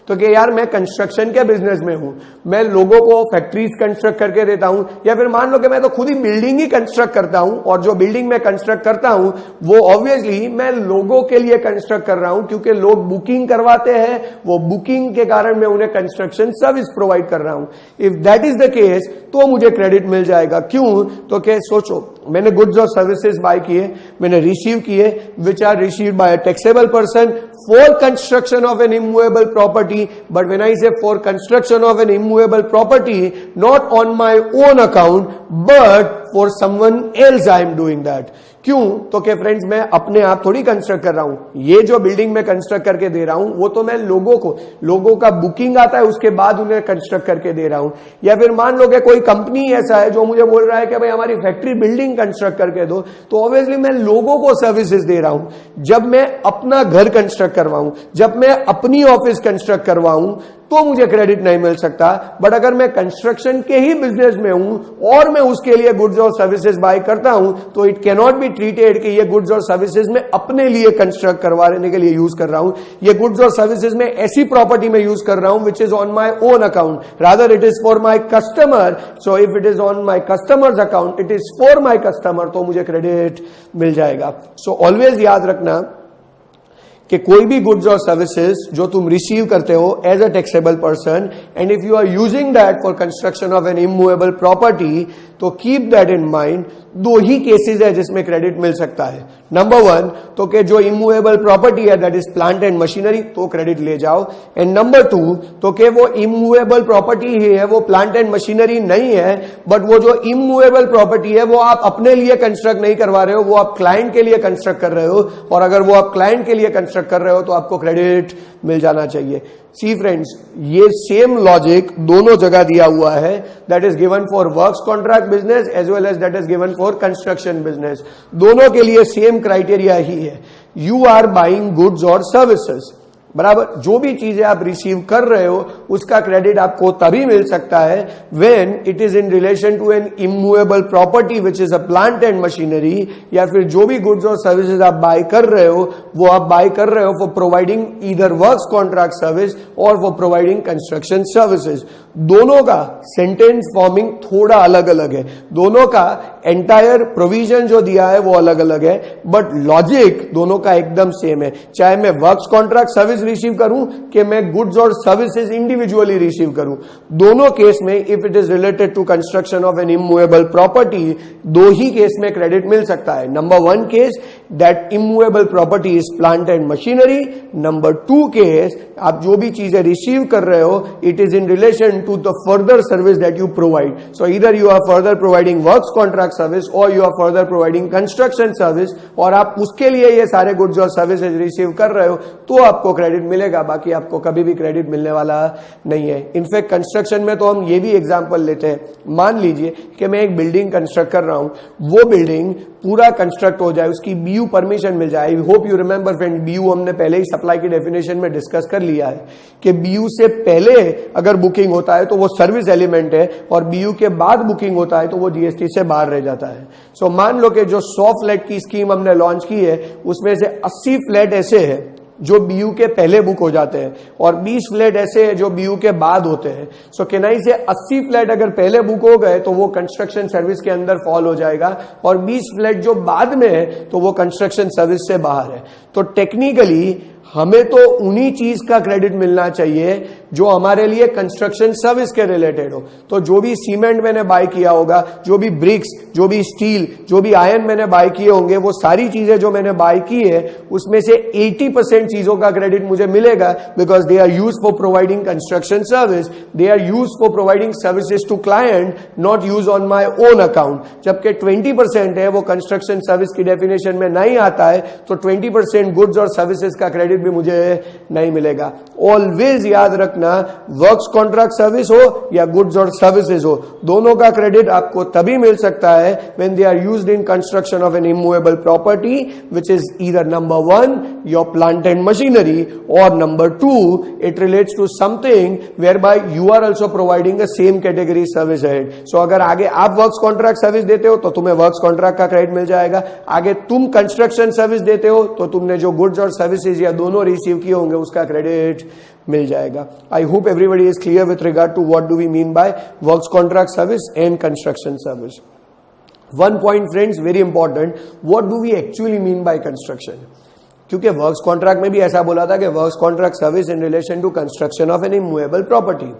Speaker 1: तो कि यार मैं कंस्ट्रक्शन के बिजनेस में हूं, मैं लोगों को फैक्ट्रीज कंस्ट्रक्ट करके देता हूं, या फिर मान लो कि मैं तो खुद ही बिल्डिंग ही कंस्ट्रक्ट करता हूं, और जो बिल्डिंग में कंस्ट्रक्ट करता हूं वो ऑब्वियसली मैं लोगों के लिए कंस्ट्रक्ट कर रहा हूं, क्योंकि लोग बुकिंग करवाते हैं, वो बुकिंग के कारण मैं उन्हें कंस्ट्रक्शन सर्विस प्रोवाइड कर रहा हूं। If that is the case तो मुझे क्रेडिट मिल जाएगा। क्यों? तो कि सोचो, मैंने गुड्स और सर्विसेज बाय किए, मैंने रिसीव किए, which are received by a taxable person for construction of an immovable property, but when I say for construction of an immovable property, not on my own account, but for someone else I am doing that। क्यों? तो कि फ्रेंड्स मैं अपने आप थोड़ी कंस्ट्रक्ट कर रहा हूं, ये जो बिल्डिंग में कंस्ट्रक्ट करके दे रहा हूं वो तो मैं लोगों का बुकिंग आता है उसके बाद उन्हें कंस्ट्रक्ट करके दे रहा हूं। या फिर मान लो कि कोई कंपनी ऐसा है जो मुझे बोल रहा है कि भाई हमारी फैक्ट्री बिल्डिंग कंस्ट्रक्ट करके दो, तो ऑब्वियसली मैं लोगों को सर्विसेज दे रहा हूं। जब मैं अपना घर कंस्ट्रक्ट करवाऊं, जब मैं अपनी ऑफिस कंस्ट्रक्ट करवाऊं, तो मुझे क्रेडिट नहीं मिल सकता। बट अगर मैं कंस्ट्रक्शन के ही बिजनेस में हूं और मैं उसके लिए गुड्स और सर्विसेज बाय करता हूं, तो it can not be treated कि ये गुड्स और सर्विसेज में अपने लिए कंस्ट्रक्ट करवाने के लिए यूज कर रहा हूं। ये गुड्स और सर्विसेज में ऐसी प्रॉपर्टी में यूज कर रहा हूं which is on my own account, rather it is for my customer. So if it is on my customers account, it is for my customer, तो मुझे क्रेडिट मिल जाएगा। सो ऑलवेज याद रखना कि कोई भी गुड्स और सर्विसेज जो तुम रिसीव करते हो as a taxable person, and if you are using that for construction of an immovable property, तो कीप दैट इन माइंड। दो ही केसेस है जिसमें क्रेडिट मिल सकता है। नंबर वन, तो कि जो इमूवेबल प्रॉपर्टी है that is plant and machinery, तो क्रेडिट ले जाओ। एंड नंबर टू, तो कि वो इमूवेबल प्रॉपर्टी ही है, वो प्लांट एंड मशीनरी नहीं है, बट वो जो इमूवेबल प्रॉपर्टी है वो आप अपने लिए कंस्ट्रक्ट नहीं करवा रहे हो, वो आप क्लाइंट के लिए कंस्ट्रक्ट कर रहे हो, और अगर वो आप क्लाइंट के लिए कंस्ट्रक्ट कर रहे हो तो आपको क्रेडिट मिल जाना चाहिए। सी फ्रेंड्स, ये सेम लॉजिक दोनों जगह दिया हुआ है, that is given for works contract business as well as that is given for construction business. दोनों के लिए सेम क्राइटेरिया ही है। यू आर बाइंग गुड्स और सर्विसेज, बराबर। जो भी चीजें आप रिसीव कर रहे हो उसका क्रेडिट आपको तभी मिल सकता है when it is in relation to an immovable property which is a plant and machinery, या फिर जो भी गुड्स और सर्विसेज आप बाय कर रहे हो वो आप बाय कर रहे हो for providing either works contract service और फॉर प्रोवाइडिंग कंस्ट्रक्शन सर्विसेज। दोनों का सेंटेंस फॉर्मिंग थोड़ा अलग अलग है, दोनों का एंटायर प्रोविजन जो दिया है वो अलग अलग है, बट लॉजिक दोनों का एकदम सेम है। चाहे मैं वर्क्स कॉन्ट्रैक्ट सर्विस रिसीव करूं कि मैं गुड्स और सर्विसेज इंडिविजुअली रिसीव करूं, दोनों केस में if it is related to construction of an immovable property, दो ही केस में क्रेडिट मिल सकता है। Number one case, that immovable property is plant and machinery. Number two case, आप जो भी चीजें रिसीव कर रहे हो it is in relation to the further service that you provide. So either you are further providing works contract service और you are further providing construction service, और आप उसके लिए ये सारे गुड्स और सर्विसेज रिसीव कर रहे हो तो आपको क्रेडिट मिलेगा, बाकी आपको कभी भी क्रेडिट मिलने वाला नहीं है। इनफैक्ट कंस्ट्रक्शन में तो हम ये भी एग्जांपल लेते हैं। मान लीजिए कि मैं एक बिल्डिंग कंस्ट्रक्ट कर रहा हूं, वो बिल्डिंग पूरा कंस्ट्रक्ट हो जाए, उसकी बीयू परमिशन मिल जाए। I hope you remember friend, बीयू हमने पहले ही सप्लाई की डेफिनेशन में डिस्कस कर लिया है कि बीयू से पहले अगर बुकिंग होता है तो वो सर्विस एलिमेंट है, और बीयू के बाद बुकिंग होता है तो वो जीएसटी से बाहर रह जाता है। सो मान लो कि जो 100 फ्लैट की स्कीम हमने लॉन्च की है उसमें से 80 फ्लैट ऐसे हैं जो बीयू के पहले बुक हो जाते हैं और 20 फ्लैट ऐसे हैं जो बीयू के बाद होते हैं। सो केनाई से 80 फ्लैट अगर पहले बुक हो गए तो वो कंस्ट्रक्शन सर्विस के अंदर फॉल हो जाएगा, और 20 फ्लैट जो बाद में है तो वो कंस्ट्रक्शन सर्विस से बाहर है। तो टेक्निकली हमें तो उन्हीं चीज का क्रेडिट मिलना चाहिए जो हमारे लिए कंस्ट्रक्शन सर्विस के रिलेटेड हो। तो जो भी सीमेंट मैंने बाय किया होगा, जो भी ब्रिक्स, जो भी स्टील, जो भी आयरन मैंने बाय किए होंगे, वो सारी चीजें जो मैंने बाय की है उसमें से 80% चीजों का क्रेडिट मुझे मिलेगा, because they are used for providing construction service, they are used for providing services to client, not use on my own account. जबकि 20% है वो कंस्ट्रक्शन सर्विस की डेफिनेशन में नहीं आता है, तो 20% गुड्स और सर्विसेज का क्रेडिट भी मुझे नहीं मिलेगा। ऑलवेज याद रखना, वर्क्स कॉन्ट्रैक्ट सर्विस हो या गुड्स और सर्विसेज हो, दोनों का क्रेडिट आपको तभी मिल सकता है when they are used in construction of an immovable property which is either number one your plant and machinery, और number two it relates to something whereby you are also providing a same category service head. So अगर आगे आप वर्क्स कॉन्ट्रैक्ट सर्विस देते हो तो तुम्हें वर्क्स कॉन्ट्रैक्ट का क्रेडिट मिल जाएगा, आगे तुम कंस्ट्रक्शन सर्विस देते हो तो तुमने जो गुड्स और सर्विसेज या दोनों रिसीव किए होंगे उसका क्रेडिट मिल जाएगा। I hope everybody is clear with regard to what do we mean by works contract service and construction service. One point friends very important, what do we actually mean by construction, क्योंकि वर्क्स कॉन्ट्रैक्ट में भी ऐसा बोला था कि works contract service in relation to construction of an immovable property.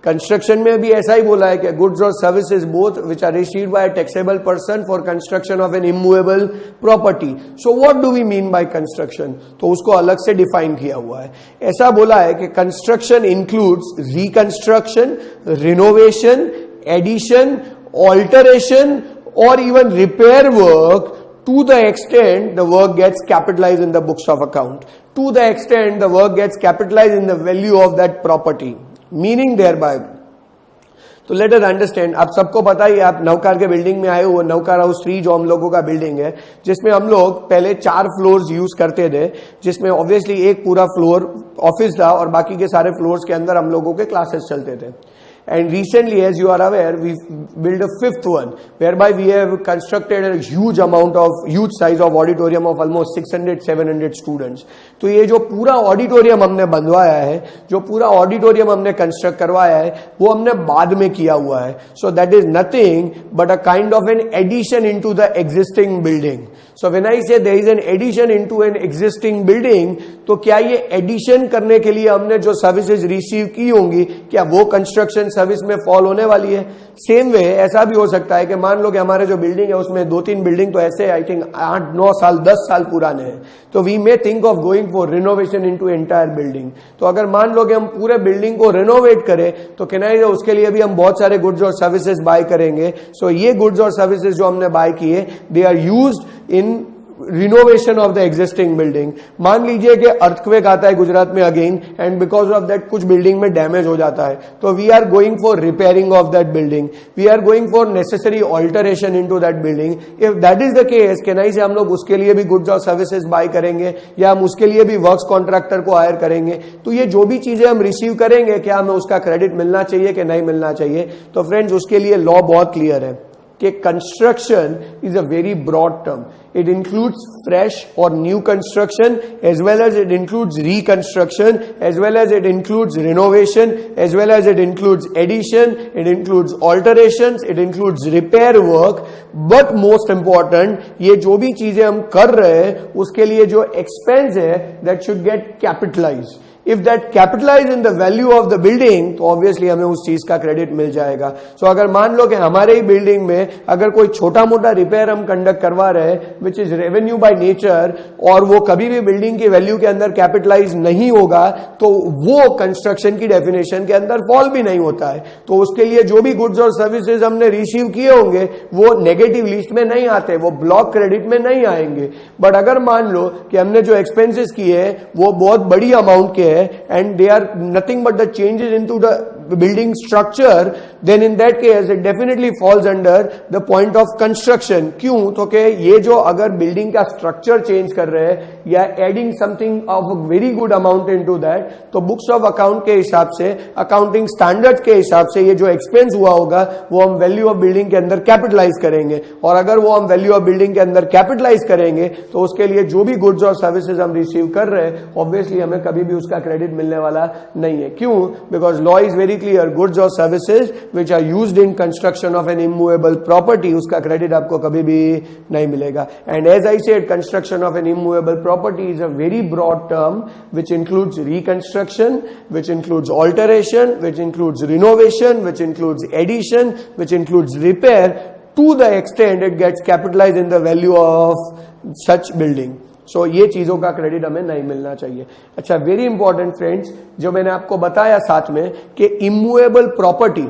Speaker 1: Construction में भी ऐसा ही बोला है कि गुड्स और services both which are received by a taxable person for construction of an immovable property. So what do we mean by construction, तो उसको अलग से डिफाइन किया हुआ है। ऐसा बोला है कि construction includes reconstruction, renovation, addition, alteration और even repair work to the extent the work gets capitalized in the books of account, to the extent the work gets capitalized in the value of that property, meaning thereby तो लेट अस अंडरस्टैंड, आप सबको पता ही, आप नवकार के बिल्डिंग में आए हो, नवकार हाउस 3 जो हम लोगों का बिल्डिंग है, जिसमें हम लोग पहले 4 फ्लोर्स यूज करते थे, जिसमें ऑब्वियसली एक पूरा फ्लोर ऑफिस था और बाकी के सारे फ्लोर्स के अंदर हम लोगों के क्लासेस चलते थे. And recently, as you are aware, we built a 5th one, whereby we have constructed a huge size of auditorium of almost 600-700 students. तो ये जो पूरा ऑडिटोरियम हमने बनवाया है, जो पूरा ऑडिटोरियम हमने कंस्ट्रक्ट करवाया है, वो हमने बाद में किया हुआ है. So that is nothing but a kind of an addition into the existing building. So when I say there is an addition into an existing building, तो क्या ये एडिशन करने के लिए हमने जो सर्विसेज रिसीव की होंगी, क्या वो कंस्ट्रक्शन सर्विस में फॉल होने वाली है? सेम वे ऐसा भी हो सकता है कि मान लो कि हमारे जो बिल्डिंग है उसमें 2-3 बिल्डिंग तो ऐसे आई थिंक 8-9 साल 10 साल पुराने हैं, तो we may think of going for renovation into entire building. तो अगर मान लो कि हम पूरे बिल्डिंग को रिनोवेट करें, तो कहना है उसके लिए भी हम बहुत सारे गुड्स और सर्विसेज बाय करेंगे. सो ये गुड्स और सर्विसेज जो हमने बाय किए, they are used in renovation of the existing building. मान लीजिए कि अर्थक्वेक आता है गुजरात में again, and because of that कुछ बिल्डिंग में डैमेज हो जाता है, तो we are going for repairing of that building, we are going for necessary alteration into that building. If that is the case, केनाई से हम लोग उसके लिए भी गुड्स और सर्विसेज बाय करेंगे, या हम उसके लिए भी वर्क्स कॉन्ट्रैक्टर को हायर करेंगे. तो ये जो भी चीजें हम रिसीव करेंगे, क्या हमें उसका क्रेडिट मिलना चाहिए कि नहीं मिलना चाहिए? तो फ्रेंड्स, उसके लिए लॉ बहुत क्लियर है कि construction is a very broad term. It includes fresh or new construction, as well as it includes reconstruction, as well as it includes renovation, as well as it includes addition, it includes alterations, it includes repair work. But most important, ये जो भी चीजें हम कर रहे हैं, उसके लिए जो expense है, that should get capitalized. If that capitalize in the value of the building, तो obviously हमें उस चीज का क्रेडिट मिल जाएगा. So अगर मान लो कि हमारे ही बिल्डिंग में अगर कोई छोटा मोटा रिपेयर हम कंडक्ट करवा रहे हैं, which is revenue by nature, और वो कभी भी बिल्डिंग की वैल्यू के अंदर कैपिटलाइज नहीं होगा, तो वो कंस्ट्रक्शन की डेफिनेशन के अंदर फॉल भी नहीं होता है. तो उसके लिए जो भी गुड्स और सर्विसेज हमने रिसीव किए होंगे, वो नेगेटिव लिस्ट में नहीं आते, वो ब्लॉक क्रेडिट में नहीं आएंगे. बट अगर मान लो कि हमने जो एक्सपेंसेस किए हैं वो बहुत बड़ी अमाउंट के and they are nothing but the changes into the building structure, then in that case it definitely falls under the point of construction. क्यों? तो कि ये जो अगर बिल्डिंग का स्ट्रक्चर चेंज कर रहे हैं या adding something of a very good amount into that, तो बुक्स ऑफ अकाउंट के हिसाब से, अकाउंटिंग स्टैंडर्ड के हिसाब से ये जो एक्सपेंस हुआ होगा वो हम वैल्यू ऑफ बिल्डिंग के अंदर कैपिटलाइज करेंगे. और अगर वो हम वैल्यू ऑफ बिल्डिंग के अंदर कैपिटलाइज करेंगे, तो उसके लिए जो भी गुड्स और सर्विसेज हम रिसीव कर रहे हैं, ऑब्वियसली हमें कभी भी उसका क्रेडिट मिलने वाला नहीं है. क्यों? Because law is very clear, goods और services which are used in construction of an immovable property, उसका क्रेडिट आपको कभी भी नहीं मिलेगा. And as I said, construction of an immovable property is a very broad term which includes reconstruction, which includes alteration, which includes renovation, which includes addition, which includes repair, to the extent it gets capitalized in the value of such building. So ये चीजों का क्रेडिट हमें नहीं मिलना चाहिए. अच्छा, वेरी इंपॉर्टेंट फ्रेंड्स, जो मैंने आपको बताया साथ में कि इमूवेबल प्रॉपर्टी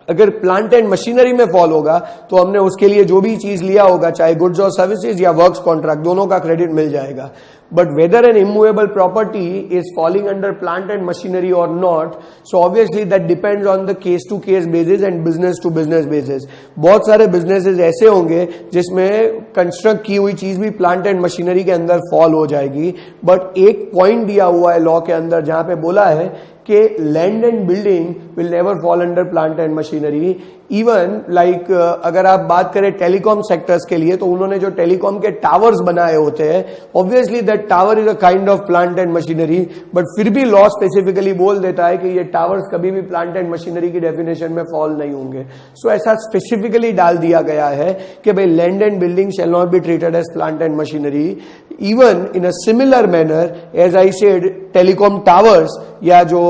Speaker 1: अगर प्लांट एंड मशीनरी में फॉल होगा, तो हमने उसके लिए जो भी चीज लिया होगा, चाहे गुड्स और सर्विसेज या वर्क्स कॉन्ट्रैक्ट, दोनों का क्रेडिट मिल जाएगा. But whether an immovable property is falling under plant and machinery or not, so obviously that depends on the case to case basis and business to business basis. बहुत सारे businesses ऐसे होंगे जिसमें कंस्ट्रक्ट की हुई चीज भी प्लांट एंड मशीनरी के अंदर फॉल हो जाएगी. बट एक पॉइंट दिया हुआ है लॉ के अंदर जहां पे बोला है कि land and building will never fall under plant and machinery. Even like अगर आप बात करें टेलीकॉम सेक्टर्स के लिए, तो उन्होंने जो टेलीकॉम के टावर्स बनाए होते हैं, obviously that tower is a kind of plant and machinery, but फिर भी लॉ स्पेसिफिकली बोल देता है कि ये टावर्स कभी भी प्लांट एंड मशीनरी की डेफिनेशन में फॉल नहीं होंगे. सो ऐसा स्पेसिफिकली डाल दिया गया है कि भाई land and building shall not be treated as plant and machinery. Even in a similar manner, as I said, telecom towers या जो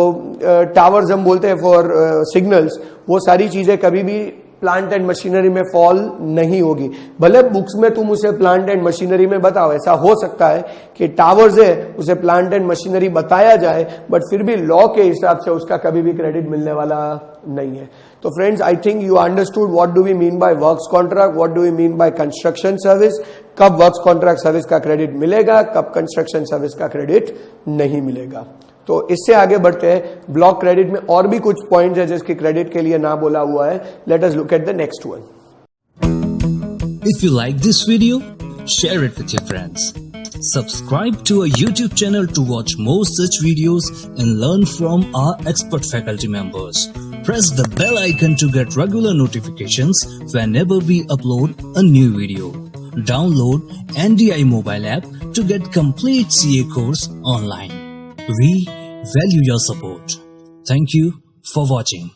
Speaker 1: टावर्स हम बोलते हैं फॉर सिग्नल्स, वो सारी चीजें कभी भी प्लांट एंड मशीनरी में फॉल नहीं होगी. भले बुक्स में तुम उसे प्लांट एंड मशीनरी में बताओ, ऐसा हो सकता है कि टावर्स है उसे प्लांट एंड मशीनरी बताया जाए, बट फिर भी लॉ के हिसाब से उसका कभी भी क्रेडिट मिलने वाला नहीं है. तो friends, I think you understood what do we mean by works contract, what do we mean by construction service, कब वर्क्स कॉन्ट्रैक्ट सर्विस का क्रेडिट मिलेगा, कब कंस्ट्रक्शन सर्विस का क्रेडिट नहीं मिलेगा. तो इससे आगे बढ़ते हैं। ब्लॉक क्रेडिट में और भी कुछ पॉइंट्स है जिसके क्रेडिट के लिए ना बोला हुआ है। Let us look at the next one.
Speaker 2: If you like this video, share it with your friends. Subscribe to our YouTube channel to watch more such videos and learn from our expert faculty members. Press the bell icon to get regular notifications whenever we upload a new video. Download NDI mobile app to get complete CA course online. We value your support. Thank you for watching.